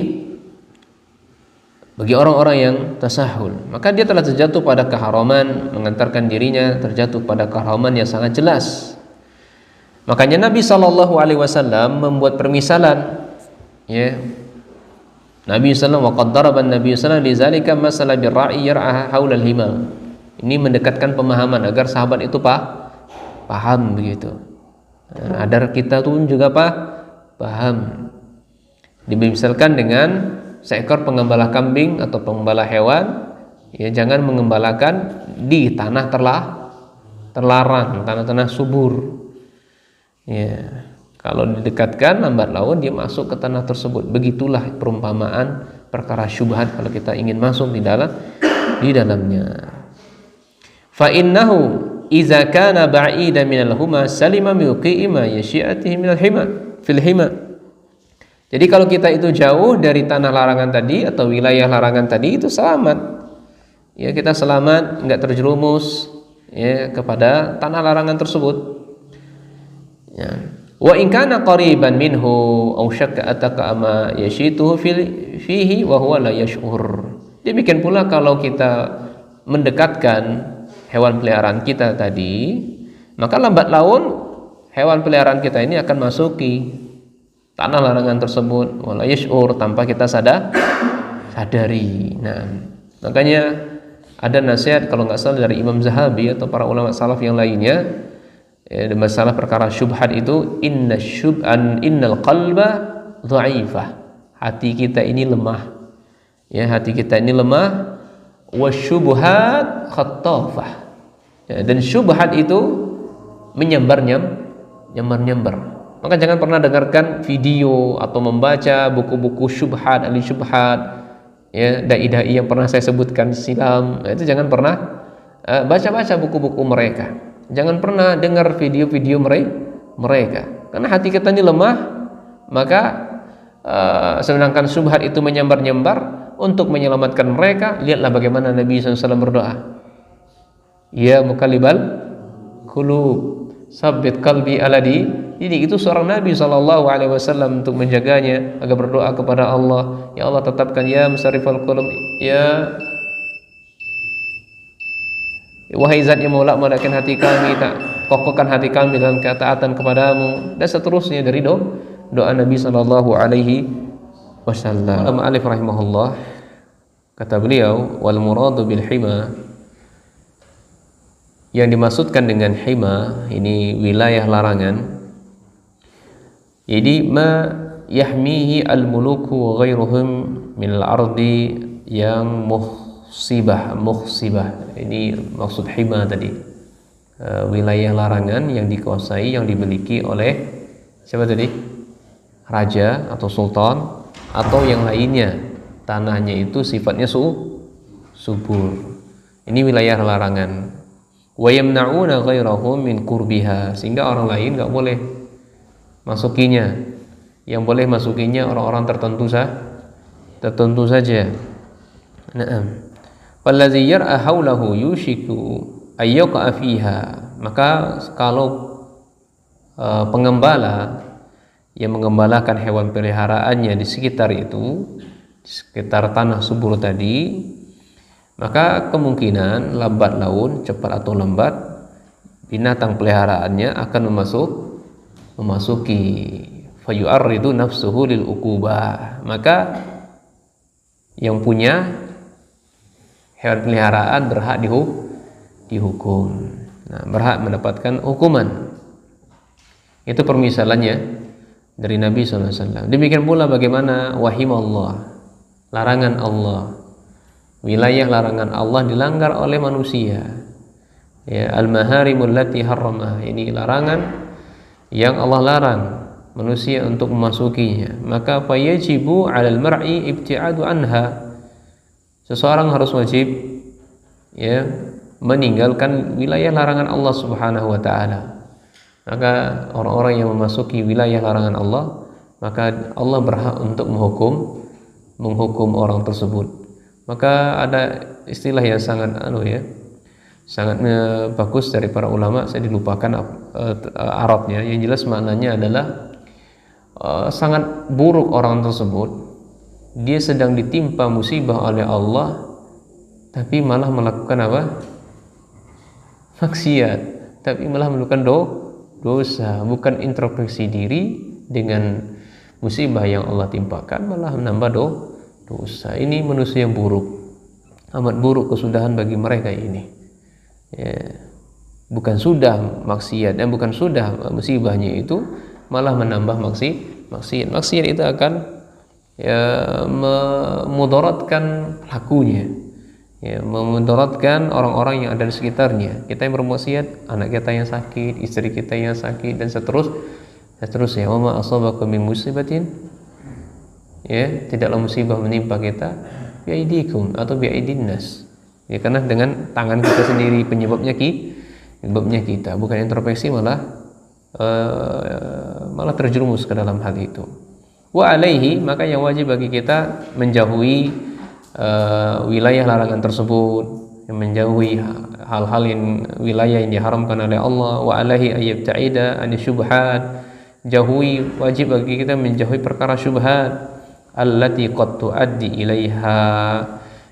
bagi orang-orang yang tasahul, maka dia telah terjatuh pada keharaman, mengantarkan dirinya terjatuh pada keharaman yang sangat jelas. Makanya Nabi SAW membuat permisalan, ya. Nabi SAW wa qad daraba Nabi SAW li zalika masalah birra'i yar'aha haula al-himal. Ini mendekatkan pemahaman agar sahabat itu paham begitu. Agar kita pun juga paham. Dimisalkan dengan seekor pengembala kambing atau pengembala hewan, ya jangan mengembalakan di tanah terlarang, tanah-tanah subur. Ya. Kalau didekatkan lambat laun dia masuk ke tanah tersebut. Begitulah perumpamaan perkara syubhat kalau kita ingin masuk di dalamnya. Fa innahu idza kana ba'idan minal huma salima miuqi'i ma yashi'atihi minal hima fil hima. Jadi kalau kita itu jauh dari tanah larangan tadi atau wilayah larangan tadi, itu selamat. Ya, kita selamat, enggak terjerumus ya kepada tanah larangan tersebut. Ya. Wa in kana qariban minhu aw syakka ataka ama yashituhu fihi wa huwa la yash'ur. Demikian pula kalau kita mendekatkan hewan peliharaan kita tadi, maka lambat laun hewan peliharaan kita ini akan masuki tanah larangan tersebut wala yash'ur, tanpa kita sadari. Nah, makanya ada nasihat kalau nggak salah dari Imam Zahabi atau para ulama salaf yang lainnya, masalah perkara syubhat itu, innal qalba dha'ifah, hati kita ini lemah. Ya, hati kita ini lemah. Wasyubhat khattafah. Ya, dan syubhat itu menyambar-nyambar. Maka jangan pernah dengarkan video atau membaca buku-buku syubhat, ahli syubhat, ya, dai-dai yang pernah saya sebutkan silam. Itu jangan pernah baca-baca buku-buku mereka. Jangan pernah dengar video-video mereka, karena hati kita ini lemah. Maka sedangkan syubhat itu menyambar-nyambar, untuk menyelamatkan mereka, lihatlah bagaimana Nabi SAW berdoa. Ya muqallibal qulub, sabbit qalbi ala ini. Itu seorang Nabi SAW untuk menjaganya agar berdoa kepada Allah. Ya Allah, tetapkan, ya musarrifal qulub, ya wahai zat yang molak-molikkan hati kami, tak kokohkan hati kami dalam ketaatan kepadamu, dan seterusnya dari doa Nabi sallallahu alaihi wasallam. Al-Mu'allif rahimahullah, kata beliau, wal muradu bil hima, yang dimaksudkan dengan hima ini wilayah larangan, jadi ma yahmihi al-muluku wa ghairuhum min al-ardi yang muhsibah. Ini maksud hima tadi, wilayah larangan yang dikuasai, yang dimiliki oleh siapa tadi? Raja atau sultan atau yang lainnya, tanahnya itu sifatnya subur. Ini wilayah larangan. Wa yamna'una ghairahum min qurbiha, sehingga orang lain enggak boleh masukinya. Yang boleh masukinya orang-orang tertentu saja. Naam. Wallazi yar'a haulahu yushiku ayyuqa fiha, maka kalau pengembala yang mengembalakan hewan peliharaannya di sekitar itu, di sekitar tanah subur tadi, maka kemungkinan lambat laun, cepat atau lambat, binatang peliharaannya akan memasuki fayu'arridu nafsuhu lil uqubah. Maka yang punya hewan peliharaan berhak dihukum. Nah, berhak mendapatkan hukuman. Itu permisalannya dari Nabi SAW. Demikian pula bagaimana wahim Allah, larangan Allah, wilayah larangan Allah dilanggar oleh manusia. Ya, al-maharimul lati harramah, ini larangan yang Allah larang manusia untuk memasukinya. Maka fayajibu 'alal mar'i ibti'adu anha. Seseorang harus wajib ya meninggalkan wilayah larangan Allah Subhanahu wa taala. Maka orang-orang yang memasuki wilayah larangan Allah, maka Allah berhak untuk menghukum orang tersebut. Maka ada istilah yang sangat sangat bagus dari para ulama, saya dilupakan Arabnya, yang jelas maknanya adalah sangat buruk orang tersebut, dia sedang ditimpa musibah oleh Allah tapi malah melakukan apa? Maksiat, tapi malah melakukan dosa, bukan introspeksi diri dengan musibah yang Allah timpakan, malah menambah dosa. Ini manusia yang buruk, amat buruk kesudahan bagi mereka ini. Ya, bukan sudah maksiat dan bukan sudah musibahnya itu, malah menambah maksiat. Maksiat itu akan memudaratkan pelakunya, memudaratkan orang-orang yang ada di sekitarnya. Kita yang bermaksiat, anak kita yang sakit, istri kita yang sakit, dan seterusnya. Wa ma asabakum min musibatin, tidaklah musibah menimpa kita biaidikum atau biaidin nas, karena dengan tangan kita sendiri penyebabnya kita, bukan introspeksi, malah terjerumus ke dalam hal itu. Wa alaihi, maka yang wajib bagi kita menjauhi wilayah larangan tersebut, menjauhi hal-hal yang wilayah yang diharamkan oleh Allah. Wa alaihi ayyabta'ida an syubhat, jauhi, wajib bagi kita menjauhi perkara syubhat allati qad tuaddi ilaiha,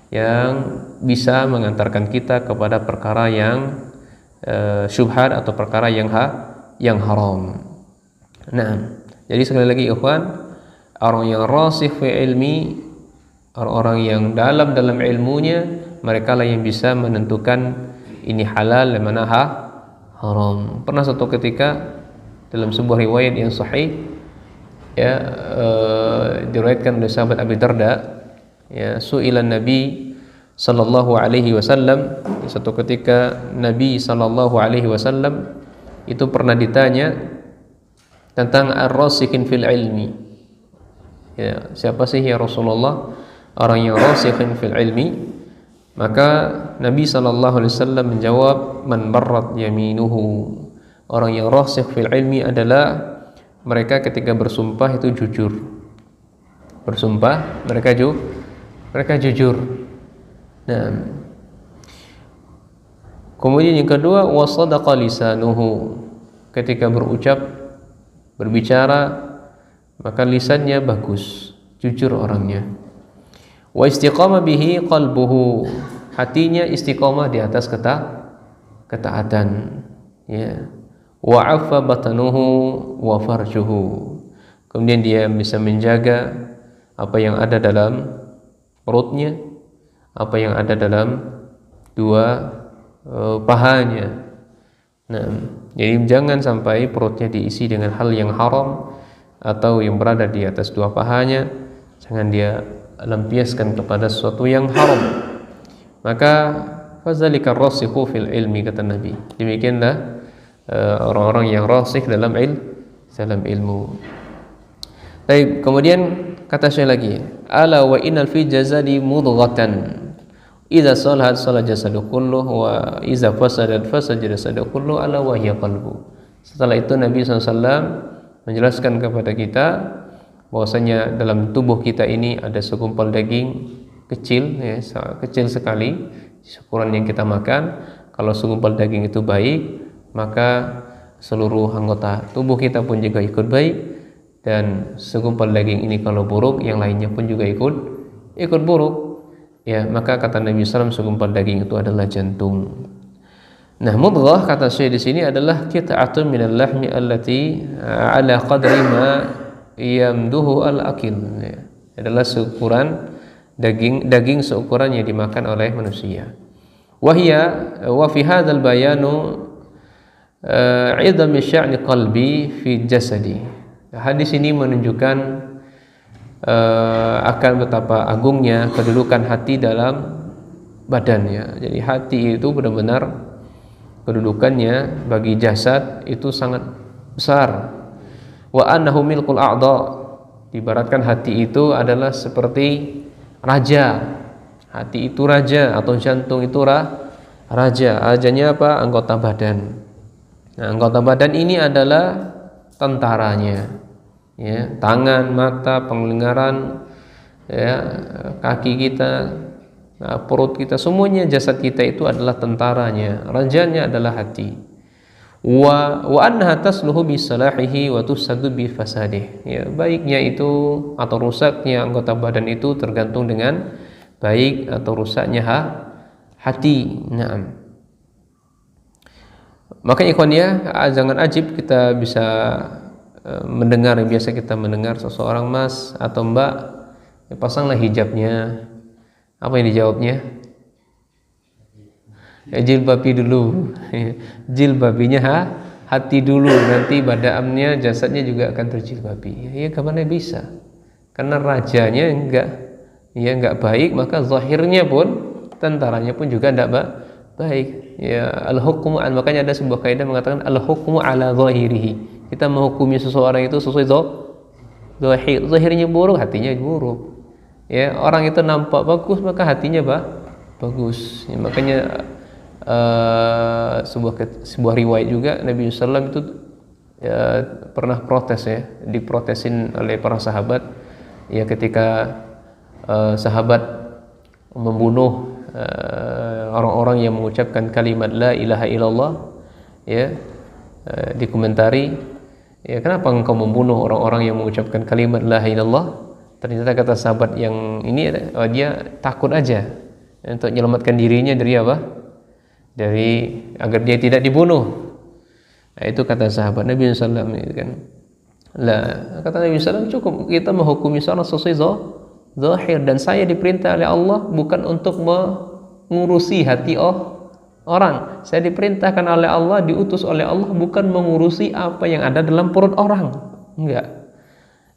yang bisa mengantarkan kita kepada perkara yang syubhat atau perkara yang haram. Nah, jadi sekali lagi ikhwan, orang yang rasikh fi ilmi, orang-orang yang dalam ilmunya, mereka lah yang bisa menentukan ini halal dan mana haram. Pernah suatu ketika dalam sebuah riwayat yang sahih, diriwayatkan oleh sahabat Abi Darda, su'ilan Nabi sallallahu alaihi wasallam, suatu ketika Nabi sallallahu alaihi wasallam itu pernah ditanya tentang ar-rasikhin fil ilmi. Siapa sih ya Rasulullah orang yang rasikhin fil ilmi? Maka Nabi sallallahu alaihi wasallam menjawab, man barrat yaminuhu. Orang yang rasikh fil ilmi adalah mereka ketika bersumpah itu jujur. Bersumpah mereka jujur. Nah, kemudian yang kedua, wasadaqa lisanuhu. Ketika berbicara, maka lisannya bagus, jujur orangnya. Wa istiqamah bihi qalbuhu, hatinya istiqamah di atas ketaatan. Wa affa batanuhu wa farjuhu, kemudian dia bisa menjaga apa yang ada dalam perutnya, apa yang ada dalam dua pahanya. Nah, jadi jangan sampai perutnya diisi dengan hal yang haram atau yang berada di atas dua pahanya, jangan dia lampiaskan kepada sesuatu yang haram. Maka fazalika rasikhu fil ilmi, kata Nabi, demikianlah orang-orang yang rasikh dalam ilmu. Baik, kemudian kata saya lagi, ala wa innal fi jasadi mudghatan idza salahat salat jasadu kulluh wa idza fasadat fasada jasadu kulluh ala wa hiya qalbu. Setelah itu Nabi SAW menjelaskan kepada kita bahwasanya dalam tubuh kita ini ada segumpal daging kecil, kecil sekali ukuran yang kita makan. Kalau segumpal daging itu baik, maka seluruh anggota tubuh kita pun juga ikut baik, dan segumpal daging ini kalau buruk, yang lainnya pun juga ikut buruk. Ya, maka kata Nabi SAW, segumpal daging itu adalah jantung. Nah, mudghah kata Syekh di sini adalah qit'atun minal lahmi allati ala qadri ma yamduhu al-akil. Ya, adalah seukuran daging seukuran yang dimakan oleh manusia. Wa fi hadzal bayanu idam sya'ni qalbi fi jasadi. Hadis ini menunjukkan akan betapa agungnya kedudukan hati dalam badannya. Jadi hati itu benar-benar kedudukannya bagi jasad itu sangat besar. Wa annahu milkul a'dha, diibaratkan hati itu adalah seperti raja. Hati itu raja, atau jantung itu raja. Rajanya apa? Anggota badan. Nah, anggota badan ini adalah tentaranya. Ya, tangan, mata, penglihatan, ya, kaki kita, perut kita, semuanya jasad kita itu adalah tentaranya. Rajanya adalah hati. Wa annaha tasluhu bi salahihi wa tufsadu bi fasadih. Ya, baiknya itu atau rusaknya anggota badan itu tergantung dengan baik atau rusaknya hati. Naam. Maka ikhwan ya, jangan ajib kita bisa mendengar, biasa kita mendengar seseorang, mas atau mbak, ya, pasanglah hijabnya. Apa yang dijawabnya? Jilbabi dulu. Jilbabinya hati dulu, nanti badannya, jasadnya juga akan terjilbabi. Ya kemana bisa? Karena rajanya enggak baik, maka zahirnya pun, tentaranya pun juga enggak baik. Ya, al-hukmu, makanya ada sebuah kaidah mengatakan al-hukmu ala zahirihi. Kita menghukumi seseorang itu sesuai zahir. Zahirnya buruk, hatinya buruk. Ya, orang itu nampak bagus, maka hatinya bagus. Ya, makanya sebuah riwayat juga Nabi SAW itu pernah protes, ya, diprotesin oleh para sahabat. Ya, ketika sahabat membunuh orang-orang yang mengucapkan kalimat la ilaha illallah, ya, dikomentari, ya, kenapa engkau membunuh orang-orang yang mengucapkan kalimat la ilaha illallah? Ternyata kata sahabat yang ini, dia takut aja untuk menyelamatkan dirinya dari apa? Dari agar dia tidak dibunuh. Nah, itu kata sahabat Nabi SAW, kan. Lah, kata Nabi SAW, cukup kita menghukumi seorang sesuai zahir, dan saya diperintah oleh Allah bukan untuk mengurusi hati orang. Saya diperintahkan oleh Allah, diutus oleh Allah bukan mengurusi apa yang ada dalam perut orang. Enggak.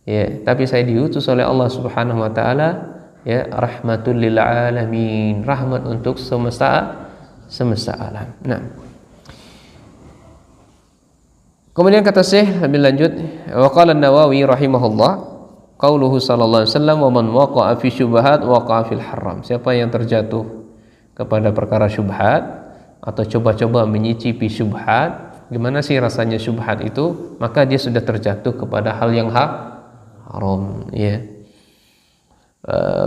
Ya, tapi saya diutus oleh Allah Subhanahu wa taala, ya, rahmatul lil alamin, rahmat untuk semesta alam. Nah, kemudian kata Syekh lebih lanjut, wa qala an-Nawawi rahimahullah, qauluhu sallallahu alaihi wasallam, wa man waqa'a fi syubhat waqa'a fil haram. Siapa yang terjatuh kepada perkara syubhat atau coba-coba menyicipi syubhat, gimana sih rasanya syubhat itu, maka dia sudah terjatuh kepada hal yang haram, ya.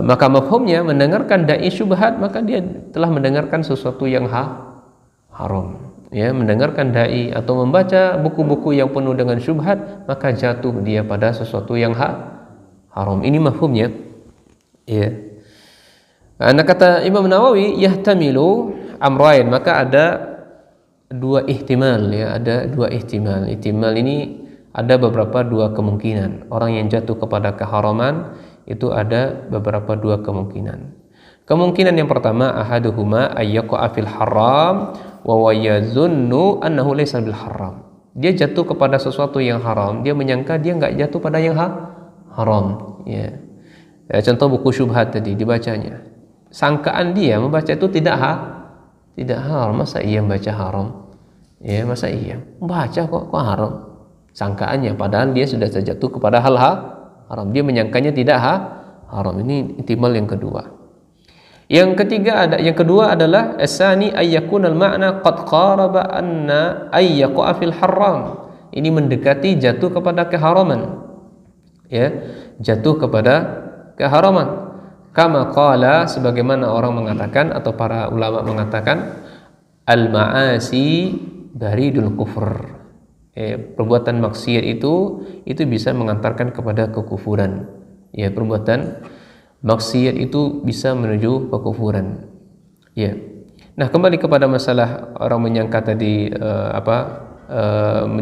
Maka mafhumnya, mendengarkan dai syubhat, maka dia telah mendengarkan sesuatu yang haram. Ya, mendengarkan dai atau membaca buku-buku yang penuh dengan syubhat, maka jatuh dia pada sesuatu yang haram. Ini mafhumnya. Ya. Nah, kata Imam Nawawi, yahtamilu amrain, maka ada dua ihtimal, ya, ada dua ihtimal. Ihtimal ini ada dua kemungkinan. Orang yang jatuh kepada keharaman itu ada dua kemungkinan. Kemungkinan yang pertama, ahaduhuma ayyaqa'a fil haram wa yazunnu annahu laysa bil haram. Dia jatuh kepada sesuatu yang haram, dia menyangka dia enggak jatuh pada yang haram, ya. Ya, contoh buku syubhat tadi dibacanya. Sangkaan dia membaca itu tidak haram. Masa iya membaca haram? Ya, masa iya membaca kok haram? Sangkaannya, padahal dia sudah jatuh kepada hal haram. Dia menyangkanya tidak haram. Ini ihtimal yang kedua. Yang kedua adalah asani ayyakunal ma'na qad qaraba anna ayyaqa fil haram. Ini mendekati jatuh kepada keharaman. Ya, jatuh kepada keharaman. Kama qala, sebagaimana orang mengatakan atau para ulama mengatakan, al-ma'asi baridul kufur. perbuatan maksiat itu bisa mengantarkan kepada kekufuran. Ya, perbuatan maksiat itu bisa menuju kekufuran. Ya. Nah, kembali kepada masalah orang menyangka tadi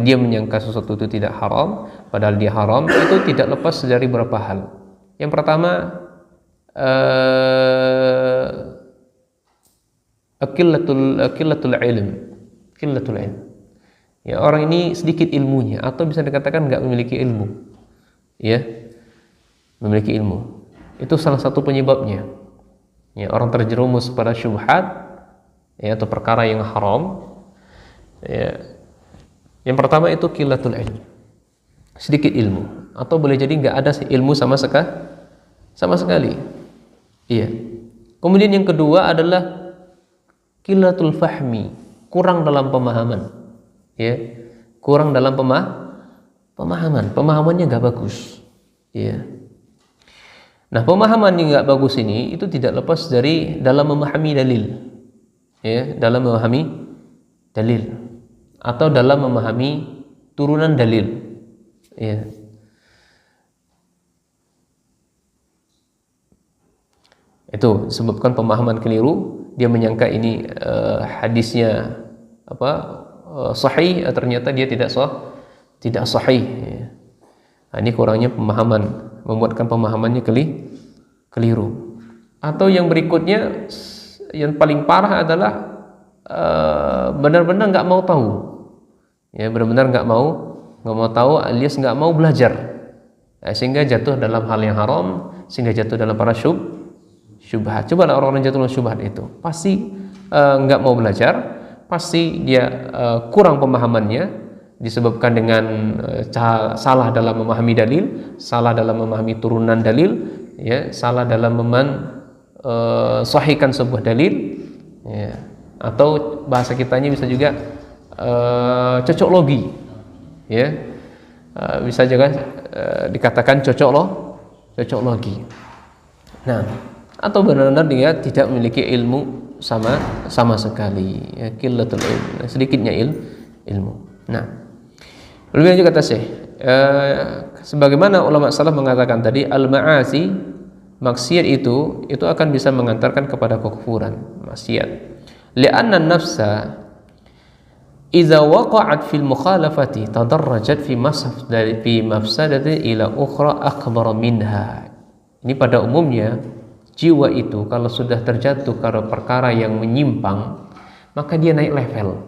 dia menyangka sesuatu itu tidak haram padahal dia haram, itu tidak lepas dari beberapa hal. Yang pertama, qillatul ilm. Ya, orang ini sedikit ilmunya atau bisa dikatakan enggak memiliki ilmu. Ya. Memiliki ilmu. Itu salah satu penyebabnya. Ya, orang terjerumus pada syubhat, ya, atau perkara yang haram. Ya. Yang pertama itu qillatul ilm. Sedikit ilmu, atau boleh jadi enggak ada ilmu sama sekali. Iya. Kemudian yang kedua adalah qillatul fahmi, kurang dalam pemahaman. Ya. Kurang dalam pemahaman. Pemahamannya enggak bagus. Ya. Nah, pemahaman yang enggak bagus ini itu tidak lepas dari dalam memahami dalil. Ya, dalam memahami dalil atau dalam memahami turunan dalil. Ya. Itu sebabkan pemahaman keliru, dia menyangka ini hadisnya sahih, ternyata dia tidak sahih. Ya. Nah, ini kurangnya pemahaman, membuatkan pemahamannya keliru. Atau yang berikutnya, yang paling parah adalah benar-benar nggak mau tahu. Ya, benar-benar nggak mau tahu, alias nggak mau belajar. Sehingga jatuh dalam hal yang haram, sehingga jatuh dalam para syubhat. Coba lah orang-orang jatuh dalam syubhat itu, pasti nggak mau belajar, pasti dia kurang pemahamannya, disebabkan dengan salah dalam memahami dalil, salah dalam memahami turunan dalil, ya, salah dalam sahihkan sebuah dalil, ya. Atau bahasa kitanya bisa juga cocok logi, ya, bisa juga dikatakan cocok logi. Nah, atau benar-benar dia tidak memiliki ilmu sama sekali, ya, qillatul ilm, sedikitnya ilmu. Nah, lebih lanjut kata Syekh, sebagaimana ulama salaf mengatakan tadi, al-ma'asi, maksiat itu akan bisa mengantarkan kepada kekufuran, maksiat. Li'anna an-nafsa idza waqa'at fil mukhalafati tadarrajat fi mafsadati ila ukhra akbar minha. Ini pada umumnya jiwa itu kalau sudah terjatuh ke perkara yang menyimpang, maka dia naik level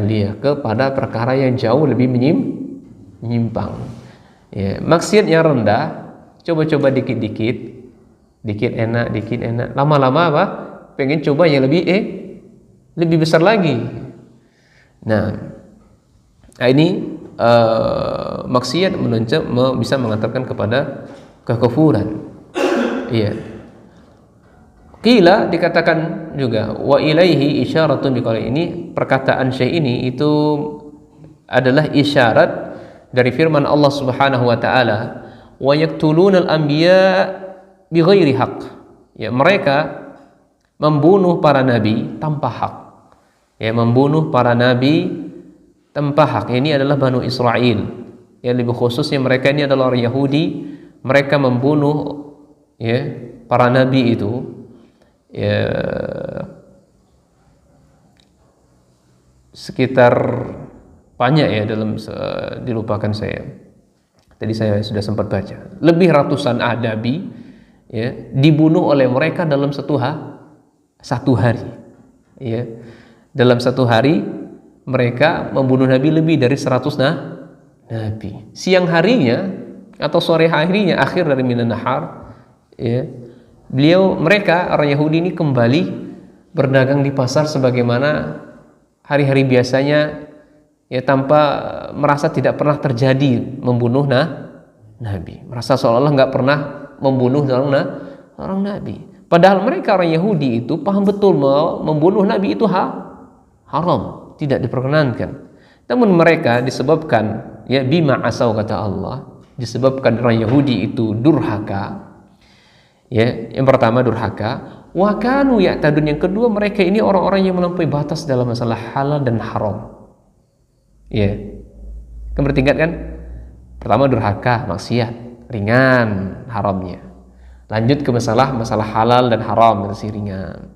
dia kepada perkara yang jauh lebih menyimpang. Ya, maksiat yang rendah, coba-coba dikit enak, lama-lama pengen coba yang lebih besar lagi. Nah, ini maksiat bisa mengantarkan kepada kekufuran. Iya. Qila, dikatakan juga, wa ilaihi isyaratun, biqali, ini perkataan Syekh ini itu adalah isyarat dari firman Allah Subhanahu wa taala, wa yaqtulunal anbiya bighairi haqq. Ya, mereka membunuh para nabi tanpa hak. Ya, membunuh para nabi tanpa hak. Ini adalah Banu Israel. Ya, lebih khususnya mereka ini adalah orang Yahudi. Mereka membunuh, ya, para nabi itu, ya, sekitar banyak, ya, dalam dilupakan saya. Tadi saya sudah sempat baca. Lebih ratusan nabi, ya, dibunuh oleh mereka dalam satu hari. Ya. Dalam satu hari mereka membunuh nabi lebih dari 100 nabi. Siang harinya atau sore harinya, akhir dari minan nahar, ya, mereka orang Yahudi ini kembali berdagang di pasar sebagaimana hari-hari biasanya, ya, tanpa merasa tidak pernah terjadi membunuh nabi, merasa seolah-olah nggak pernah membunuh seorang nabi. Padahal mereka orang Yahudi itu paham betul membunuh nabi itu haram, tidak diperkenankan. Namun mereka disebabkan, ya, bima asau, kata Allah, disebabkan orang Yahudi itu durhaka. Ya, yang pertama durhaka, wa kanu ya'tadun, yang kedua mereka ini orang-orang yang melampaui batas dalam masalah halal dan haram. Ya, kan bertingkat kan? Pertama durhaka, maksiat, ringan haramnya. Lanjut ke masalah halal dan haram, masih ringan.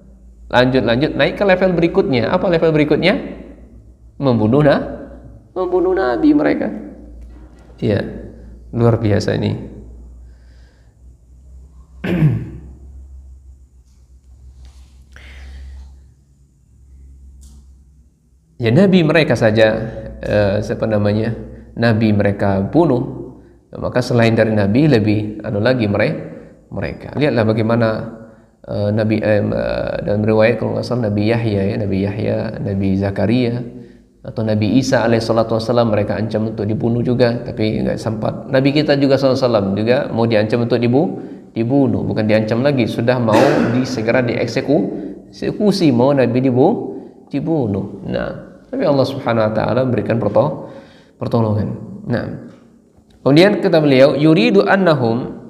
Lanjut naik ke level berikutnya. Apa level berikutnya? Membunuh nabi mereka. Ya, luar biasa ini. Ya, nabi mereka saja nabi mereka bunuh, maka selain dari nabi lebih lagi mereka. Lihatlah bagaimana dalam riwayat kalau nggak salah Nabi Yahya, Nabi Zakaria atau Nabi Isa alaihissalatu wassalam, mereka ancam untuk dibunuh juga, tapi nggak sempat. Nabi kita juga SAW juga mau diancam untuk dibunuh, bukan diancam lagi, sudah mau segera dieksekusi, mau Nabi dibunuh. Nah, tapi Allah Subhanahu Wa Taala memberikan pertolongan. Nah, kemudian kata beliau, yuridu annahum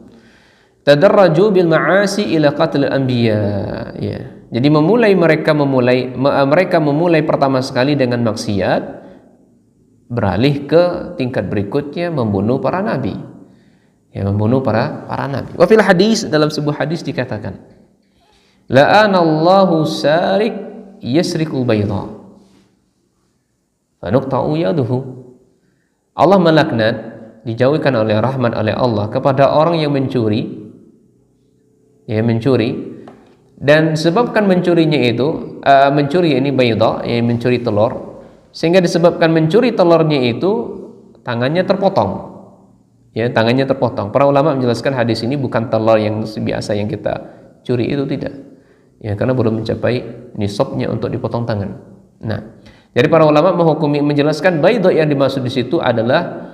tadarraju bil ma'asi ila qatl al-anbiya. Ya. Jadi mereka memulai pertama sekali dengan maksiat, beralih ke tingkat berikutnya membunuh para nabi. Ya, membunuh para nabi. Wa fil hadis, dalam sebuah hadis dikatakan, la'anallahu sarik yasriqul bayda fa nuqta'u yaduhu. Allah melaknat, dijauhkan oleh rahmat oleh Allah kepada orang yang mencuri, dan sebabkan mencurinya itu mencuri ini bayda, mencuri telur, sehingga disebabkan mencuri telurnya itu tangannya terpotong. Ya, tangannya terpotong. Para ulama menjelaskan hadis ini bukan telur yang biasa yang kita curi, itu tidak. Ya, karena belum mencapai nisabnya untuk dipotong tangan. Nah, jadi para ulama menjelaskan bayda yang dimaksud di situ adalah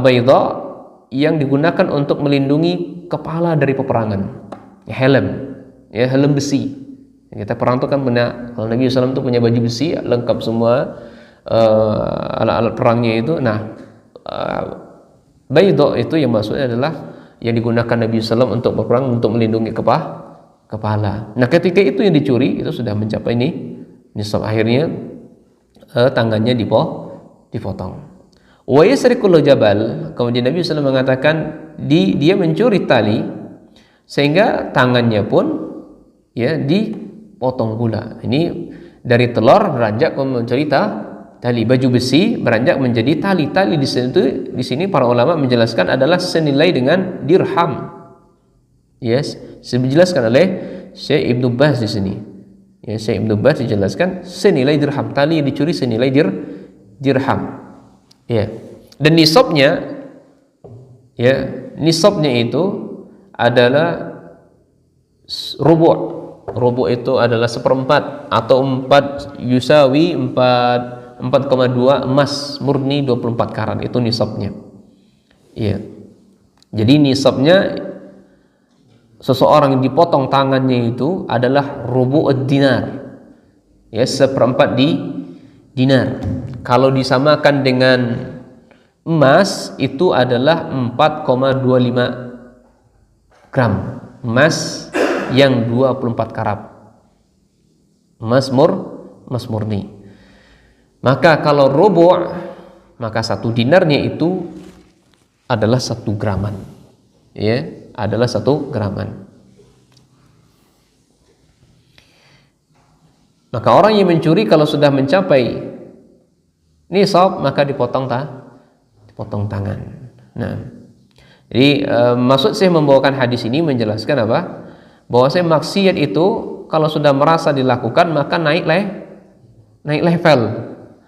bayda yang digunakan untuk melindungi kepala dari peperangan. Helm besi. Kita perang itu kan punya, kalau Nabi SAW itu punya baju besi lengkap semua alat-alat perangnya itu. Nah, bayda itu yang maksudnya adalah yang digunakan Nabi SAW untuk berperang, untuk melindungi kepala. Nah, ketika itu yang dicuri, itu sudah mencapai nisab, akhirnya tangannya dipotong. Wa yasriqul jabal, kemudian Nabi SAW mengatakan dia mencuri tali sehingga tangannya pun ya dipotong pula. Ini dari telur beranjak mencuri tali, baju besi beranjak menjadi tali. Tali di sini para ulama menjelaskan adalah senilai dengan dirham. Yes, dijelaskan oleh Syekh Ibnu Baz di sini. Ya, Syekh Ibnu Baz dijelaskan senilai dirham, tali yang dicuri senilai dirham. Ya. Dan nisabnya itu adalah rubu'. Rubu' itu adalah 1/4 atau 4 yusawi 4,2 emas murni 24 karat, itu nisabnya. Ya. Jadi nisabnya seseorang yang dipotong tangannya itu adalah rubu' dinar. Ya, 1/4 dinar. Kalau disamakan dengan emas itu adalah 4,25 gram emas yang 24 karat, emas murni. Maka kalau rubu', maka 1 dinarnya itu adalah 1 graman. Ya, adalah 1 graman. Maka orang yang mencuri kalau sudah mencapai nisab, maka dipotong tangan. Nah, jadi maksud saya membawakan hadis ini menjelaskan apa? Bahwa saya maksiat itu kalau sudah merasa dilakukan maka naik level.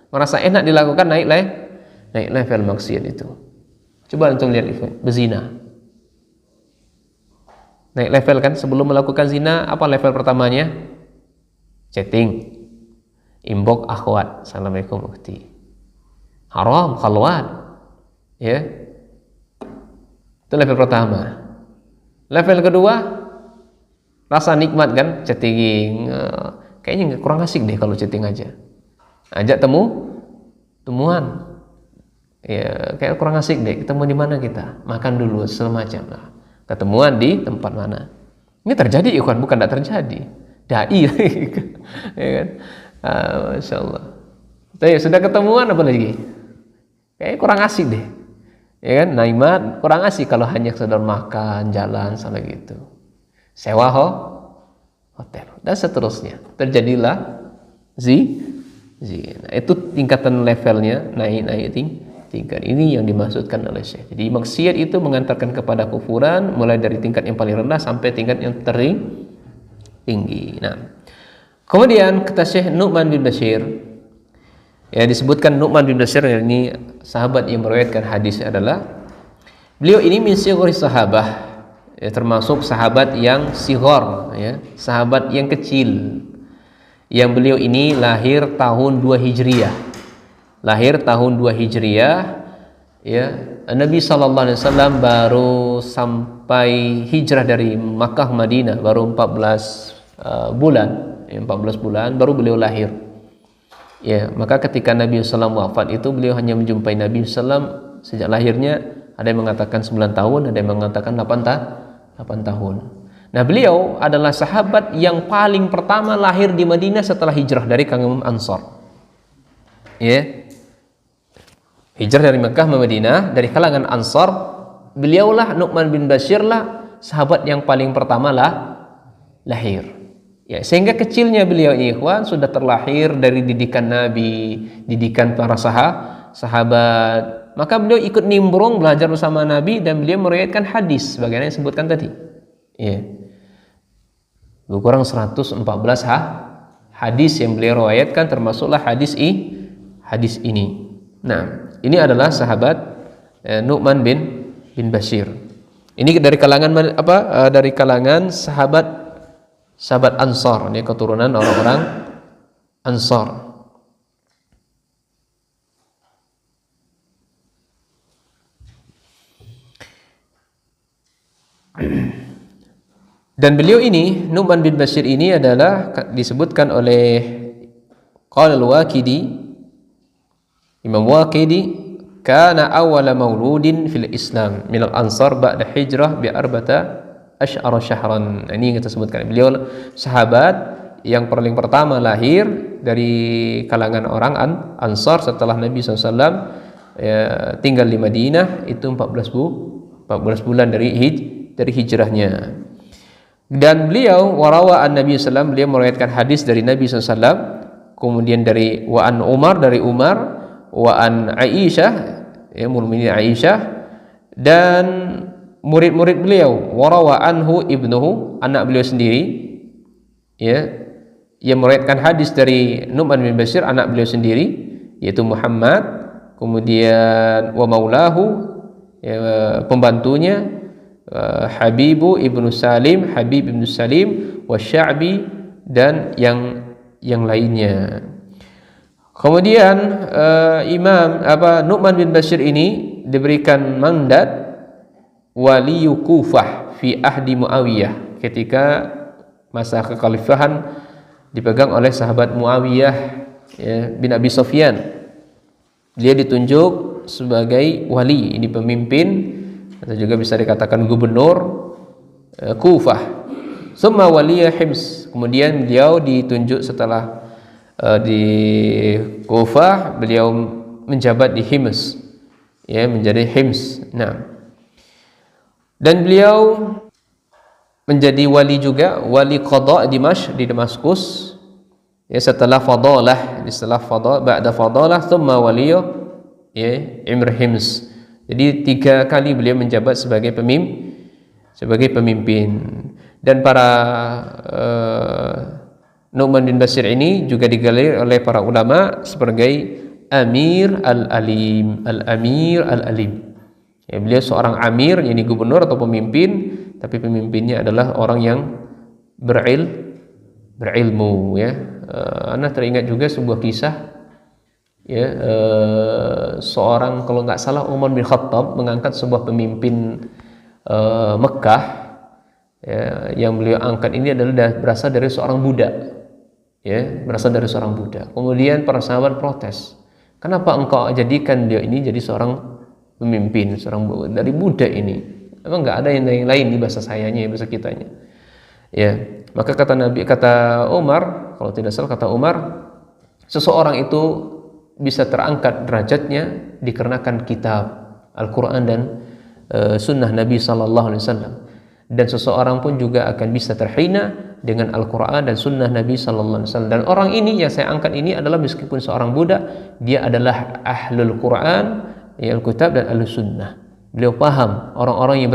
Merasa enak dilakukan, naik level maksiat itu. Coba antum lihat itu, berzina. Naik level kan, sebelum melakukan zina apa level pertamanya? Chatting, inbox akhwat, assalamualaikum ukhti. Haram, khalwat. Ya. Itu level pertama. Level kedua, rasa nikmat kan, chatting. Kayaknya kurang asik deh kalau chatting aja. Ajak temuan. Ya, kayak kurang asik deh. Ketemu di mana kita? Makan dulu semacam lah. Ketemuan di tempat mana? Ini terjadi ikhwan, bukan tidak terjadi. Dai, ya kan? Masya Allah. Tapi sudah ketemuan apa lagi? Kayaknya kurang asik deh. Ya kan? Naimat kurang asik kalau hanya sekedar makan, jalan, salah gitu. Sewa hotel dan seterusnya. Terjadilah zina. Itu tingkatan levelnya, naik tingkat. Ini yang dimaksudkan oleh Syekh. Jadi maksiat itu mengantarkan kepada kufuran mulai dari tingkat yang paling rendah sampai tingkat yang tinggi. Nah, kemudian kata Syekh Nu'man bin Bashir, ya disebutkan Nu'man bin Bashir ini sahabat yang meriwayatkan hadis adalah beliau ini min sighari sahabah, ya, termasuk sahabat yang sighar, ya, sahabat yang kecil. Yang beliau ini lahir tahun 2 Hijriah. Ya. Nabi sallallahu alaihi wasallam baru sampai hijrah dari Makkah Madinah baru 14 bulan baru beliau lahir. Ya, maka ketika Nabi sallallahu wafat itu beliau hanya menjumpai Nabi sallallahu sejak lahirnya, ada yang mengatakan 9 tahun, ada yang mengatakan 8 tahun. Nah, beliau adalah sahabat yang paling pertama lahir di Madinah setelah hijrah dari kaum Ansar. Ya. Hijrah dari Mekah ke Madinah dari kalangan Ansar, beliaulah Nu'man bin Bashir lah sahabat yang paling pertama lahir. Ya, sehingga kecilnya beliau ini ikhwan sudah terlahir dari didikan Nabi, didikan para sahabat. Maka beliau ikut nimbrung belajar bersama Nabi dan beliau meriwayatkan hadis sebagaimana yang disebutkan tadi. Ya. Kurang 114 hadis yang beliau riwayatkan, termasuklah hadis ini. Nah, ini adalah sahabat Nu'man bin Bashir. Ini dari kalangan dari kalangan sahabat Ansar, ini keturunan orang-orang Ansar. Dan beliau ini, Nu'man bin Bashir ini adalah disebutkan oleh qala al-Waqidi, Imam Waqidi, kana awwala mauludin fil Islam minal ansar ba'da hijrah bi arba'ata asy'ara syahran. Ini yang kita sebutkan. Beliau sahabat yang paling pertama lahir dari kalangan orang Ansar setelah Nabi SAW tinggal di Madinah itu 14 bulan dari hijrahnya. Dan beliau warawa an Nabi SAW, beliau meriwayatkan hadis dari Nabi SAW, kemudian dari wa an Umar, dari Umar, wa an Aisyah, ya, mukminin Aisyah, dan murid-murid beliau warawa anhu ibnuhu, anak beliau sendiri, ya, yang meriwayatkan hadis dari Nu'man bin Bashir, anak beliau sendiri yaitu Muhammad, kemudian wa maulahu, ya, pembantunya Habib ibnu Salim, wa Sya'bi, dan yang lainnya. Kemudian Nu'man bin Bashir ini diberikan mandat wali Kufah fi ahdi Muawiyah ketika masa kekhalifahan dipegang oleh sahabat Muawiyah, ya, bin Abi Sufyan. Dia ditunjuk sebagai wali, ini pemimpin atau juga bisa dikatakan gubernur Kufah. Summa waliya Hims, kemudian beliau ditunjuk setelah di Kufah, beliau menjabat di Hims, ya, menjadi Hims. Nah, dan beliau menjadi wali juga, wali qada di Damaskus, ya, setelah fadalah, ba'da fadalah thumma waliya, ya, Imr Hims. Jadi 3 kali beliau menjabat sebagai pemimpin. Dan para Nu'man bin Bashir ini juga digelar oleh para ulama sebagai Amir al-Alim. Ya, beliau seorang amir, yakni gubernur atau pemimpin, tapi pemimpinnya adalah orang yang berilmu, ya. Anda teringat juga sebuah kisah, ya, seorang, kalau nggak salah Umar bin Khattab mengangkat sebuah pemimpin Mekah, ya, yang beliau angkat ini adalah berasal dari seorang budak, ya, Kemudian para sahabat protes, kenapa engkau jadikan dia ini jadi seorang pemimpin, dari budak ini? Emang nggak ada yang lain di bahasa sayanya, bahasa kitanya, ya. Maka kata Umar, kalau tidak salah kata Umar, seseorang itu bisa terangkat derajatnya dikarenakan kitab Al-Quran dan sunnah Nabi sallallahu alaihi wasallam. Dan seseorang pun juga akan bisa terhina dengan Al-Quran dan sunnah Nabi sallallahu alaihi wasallam. Dan orang ini yang saya angkat ini adalah meskipun seorang budak, dia adalah ahlul Quran, ya Al-Kitab dan ahlus sunnah. Beliau paham orang-orang yang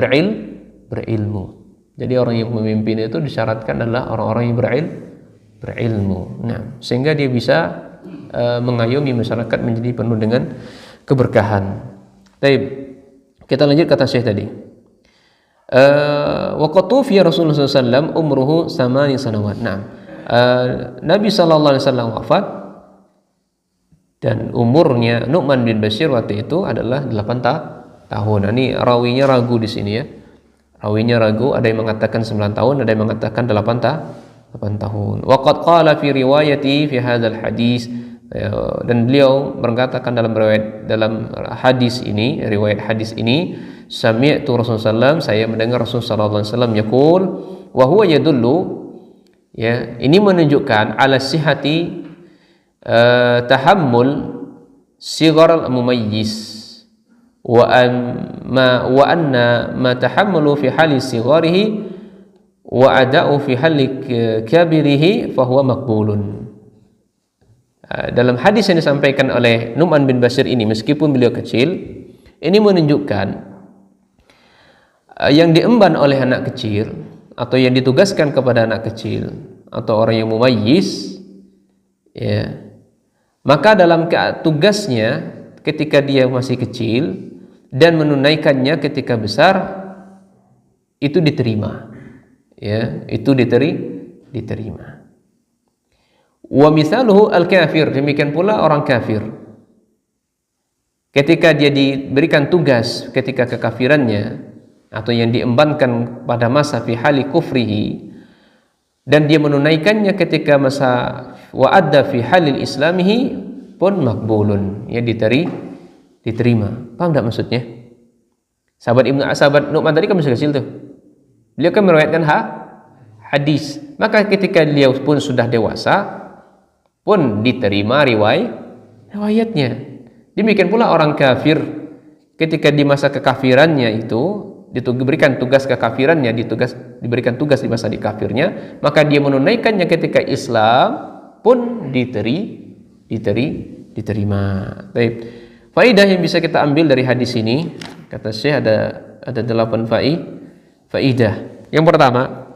berilmu. Jadi orang yang memimpin itu disyaratkan adalah orang-orang yang berilmu. Nah, sehingga dia bisa mengayomi masyarakat menjadi penuh dengan keberkahan. Baik, kita lanjut kata Syekh tadi. Waqatu fi Rasulullah SAW umruhu 8 sanawat. Nah, Nabi sallallahu alaihi wasallam wafat dan umurnya Nu'man bin Bashir waktu itu adalah 8 tahun. Nah, ini rawinya ragu di sini ya. Rawinya ragu, ada yang mengatakan 9 tahun, ada yang mengatakan 8 tahun. Waqad qala fi riwayati fi hadzal hadis, dan beliau mengatakan dalam hadis ini, riwayat hadis ini, sami'tu Rasulullah SAW, saya mendengar Rasulullah SAW yaqul wa huwa yadullu, ya, ini menunjukkan ala sihhati tahammul sighar al-mumayyiz wa anna ma tahammalu fi hali sigharihi wa ada'u fi hali kabirihi fa huwa maqbulun. Dalam hadis yang disampaikan oleh Nu'man bin Bashir ini, meskipun beliau kecil, ini menunjukkan yang diemban oleh anak kecil atau yang ditugaskan kepada anak kecil atau orang yang mumayyiz, ya, maka dalam tugasnya ketika dia masih kecil dan menunaikannya ketika besar itu diterima, ya, itu diterima. Wa misaluhu al-kafir, demikian pula orang kafir. Ketika dia diberikan tugas ketika kekafirannya atau yang diembankan pada masa fi hali kufrihi dan dia menunaikannya ketika masa wa'adda fi halil islamihi pun makbulun, ya, diterima. Paham tak maksudnya? Sahabat Nu'man tadi kan masih kecil tuh. Beliau kan meriwayatkan hadis. Maka ketika beliau pun sudah dewasa pun diterima riwayatnya. Demikian pula orang kafir ketika di masa kekafirannya itu diberikan tugas kekafirannya, diberikan tugas di masa dikafirnya, maka dia menunaikannya ketika Islam pun diterima. Baik. Faidah yang bisa kita ambil dari hadis ini, kata Syekh ada 8 faidah. Yang pertama,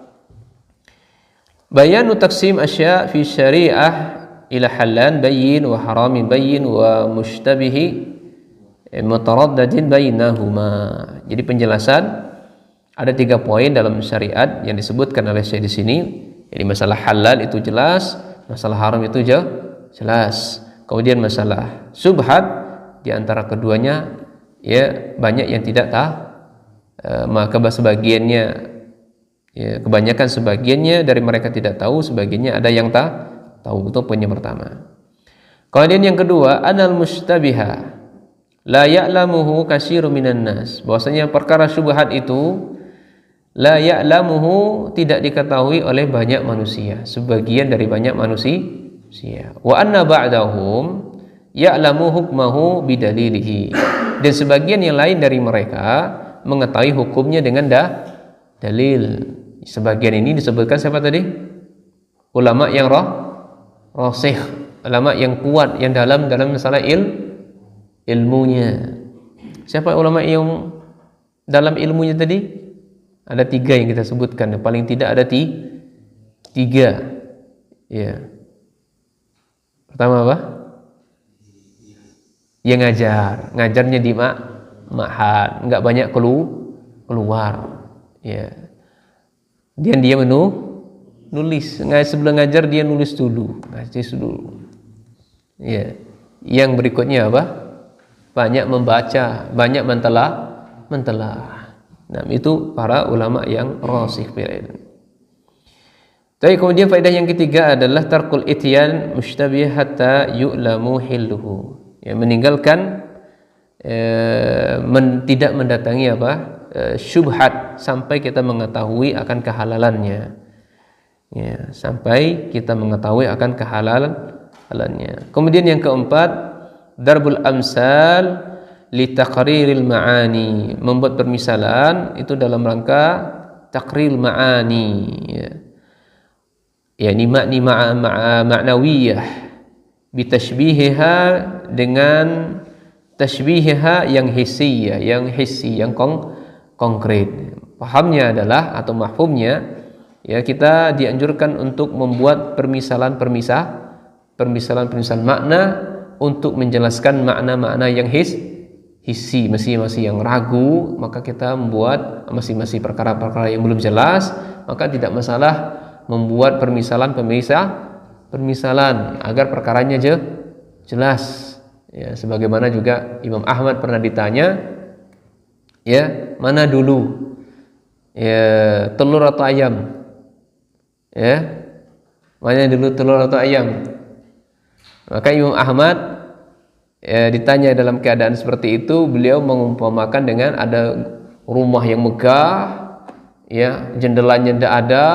bayanu taqsim asya fi syariah ila halan bayyin wa haramin bayyin wa mushtabihi mutaraddadin bainahuma. Jadi penjelasan ada 3 poin dalam syariat yang disebutkan oleh Syekh di sini. Jadi masalah halal itu jelas, masalah haram itu jelas. Kemudian masalah subhat di antara keduanya, ya, banyak yang tidak tahu, maka sebagiannya, ya, kebanyakan sebagiannya dari mereka tidak tahu, sebagiannya ada yang tahu. Itu poin yang pertama. Kemudian yang kedua, anal mustabiha la ya'lamuhu katsirun minan nas, bahwasanya perkara syubhat itu la ya'lamuhu tidak diketahui oleh banyak manusia, sebagian dari banyak manusia. Wa anna ba'dahum ya'lamu hukmahu bidalilihi, dan sebagian yang lain dari mereka mengetahui hukumnya dengan dalil. Sebagian ini disebutkan siapa tadi? Ulama yang rasikh, ulama yang kuat, yang dalam masalah ilmunya. Siapa ulama yang dalam ilmunya tadi? Ada 3 yang kita sebutkan. Paling tidak ada 3. Ya. Pertama apa? Yang ngajarnya di ma'had, enggak banyak keluar. Ya. Dia nulis, sebelum ngajar dia nulis dulu. Ya. Yang berikutnya apa? Banyak membaca, banyak mentelah. Nah, itu para ulama yang rasikh fil ilm. Tapi kemudian faedah yang ketiga adalah tarkul ityan mushtabih hatta yu'lamu hilluhu. Ya, meninggalkan tidak mendatangi syubhat sampai kita mengetahui akan kehalalannya. Sampai kita mengetahui akan kehalalannya. Kemudian yang keempat, Darbul amsal li taqriril ma'ani, membuat permisalan itu dalam rangka taqrir ma'ani, ya ini ma'nawiyah bitashbihiha, dengan tashbihiha yang hissiyah, yang konkret. Pahamnya adalah atau mafhumnya, ya kita dianjurkan untuk membuat permisalan makna untuk menjelaskan makna-makna yang hissi, masih yang ragu, maka kita membuat masih perkara-perkara yang belum jelas, maka tidak masalah membuat permisalan agar perkaranya jelas. Ya, sebagaimana juga Imam Ahmad pernah ditanya, ya mana dulu, ya telur atau ayam, ya mana dulu telur atau ayam. Maka Imam Ahmad ditanya dalam keadaan seperti itu, beliau mengumpamakan dengan ada rumah yang megah, ya jendelanya tidak ada,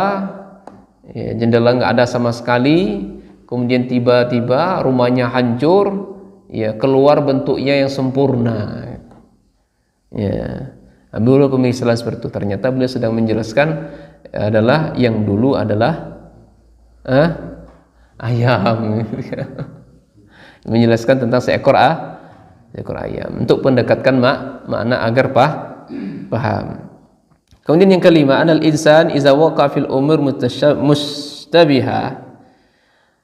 ya, jendela nggak ada sama sekali, kemudian tiba-tiba rumahnya hancur, ya keluar bentuknya yang sempurna, ya ambil pemisalan seperti itu. Ternyata beliau sedang menjelaskan adalah yang dulu adalah ayam, menjelaskan tentang seekor ayam untuk mendekatkan makna agar paham. Kemudian yang kelima, anal insan iza waqa fil umur mustabiha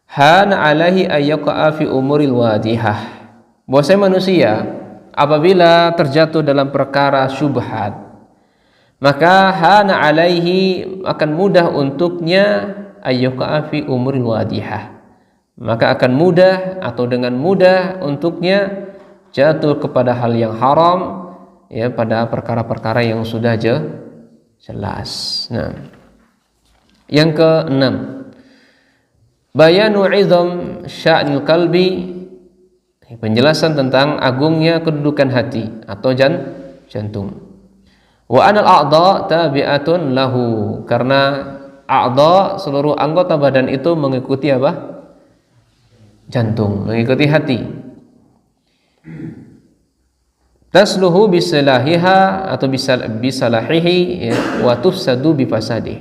hana alaihi ayyaqa'a fi umuril wadihah. Bahwasanya manusia apabila terjatuh dalam perkara syubhat, maka hana alaihi akan mudah untuknya ayyaqa'a fi umuril wadihah, maka akan mudah atau dengan mudah untuknya jatuh kepada hal yang haram, ya pada perkara-perkara yang sudah jelas. Nah, yang keenam, bayanu izam sya'nil qalbi, penjelasan tentang agungnya kedudukan hati atau jantung. Wa anal a'dha tabi'atun lahu, karena a'dha seluruh anggota badan itu mengikuti apa? Jantung, mengikuti hati. Tasluhu bisalahiha atau bisalahihi, ya, wa tufsadu bifasadi.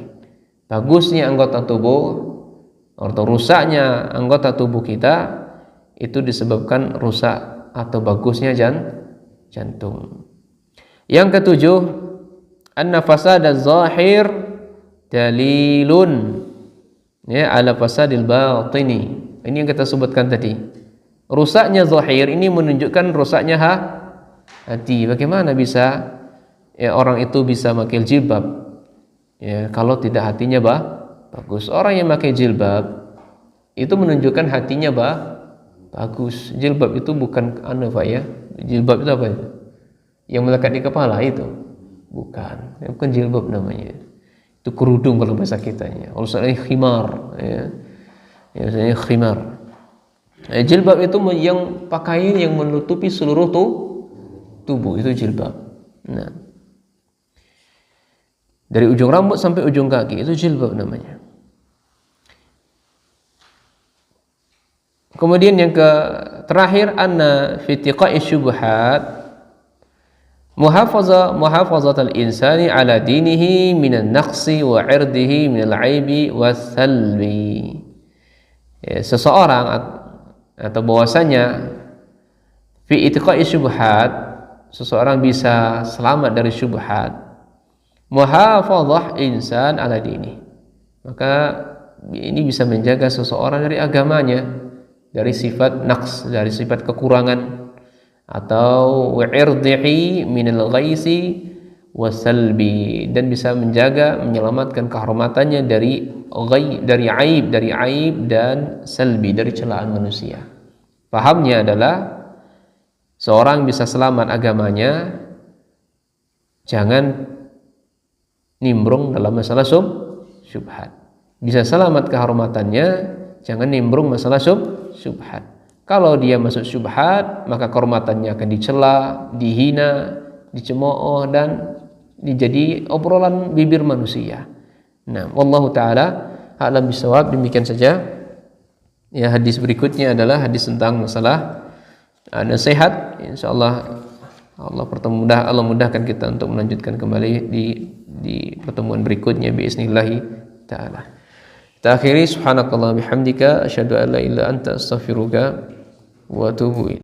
Bagusnya anggota tubuh atau rusaknya anggota tubuh kita itu disebabkan rusak atau bagusnya jantung. Yang ketujuh, anna fasada zahir dalilun, ya ala fasadil batini. Ini yang kita sebutkan tadi. Rusaknya zahir ini menunjukkan rusaknya hati. Bagaimana bisa ya orang itu bisa pakai jilbab, ya kalau tidak hatinya bagus. Orang yang pakai jilbab itu menunjukkan hatinya bagus. Jilbab itu bukan Pak ya. Jilbab itu apa ya? Yang melekat di kepala itu. Bukan jilbab namanya. Itu kerudung kalau bahasa kitanya. Kalau saya khimar, ya. Ya, misalnya khimar. Jilbab itu yang pakaian yang menutupi seluruh tubuh, itu jilbab. Nah, dari ujung rambut sampai ujung kaki itu jilbab namanya. Kemudian yang terakhir, anna fi tiqa'i syubhat muhafazatul insani ala dinihi minan naqsi wa 'irdihi minal 'aibi was-salbi. Ya, seseorang atau bahwasanya fi itiqai syubhat, seseorang bisa selamat dari syubhat, muhafazah insan ala dini, maka ini bisa menjaga seseorang dari agamanya, dari sifat naqs, dari sifat kekurangan, atau wa'irdihi minal ghaisi wasalbi, dan bisa menjaga menyelamatkan kehormatannya dari aib dan salbi, dari celaan manusia. Pahamnya adalah seorang bisa selamat agamanya, jangan nimbrung dalam masalah syubhat. Bisa selamat kehormatannya, jangan nimbrung masalah syubhat. Kalau dia masuk syubhat, maka kehormatannya akan dicela, dihina, dicemooh, dan dijadi obrolan bibir manusia. Nah, wallahu taala a'lam bisawab. Demikian saja. Ya, hadis berikutnya adalah hadis tentang masalah nasihat, insyaallah Allah mudahkan kita untuk melanjutkan kembali di pertemuan berikutnya biiznillah taala. Kita akhiri, subhanakallah bihamdika asyhadu an la ilaha illa anta astaghfiruka wa atubu ilaik.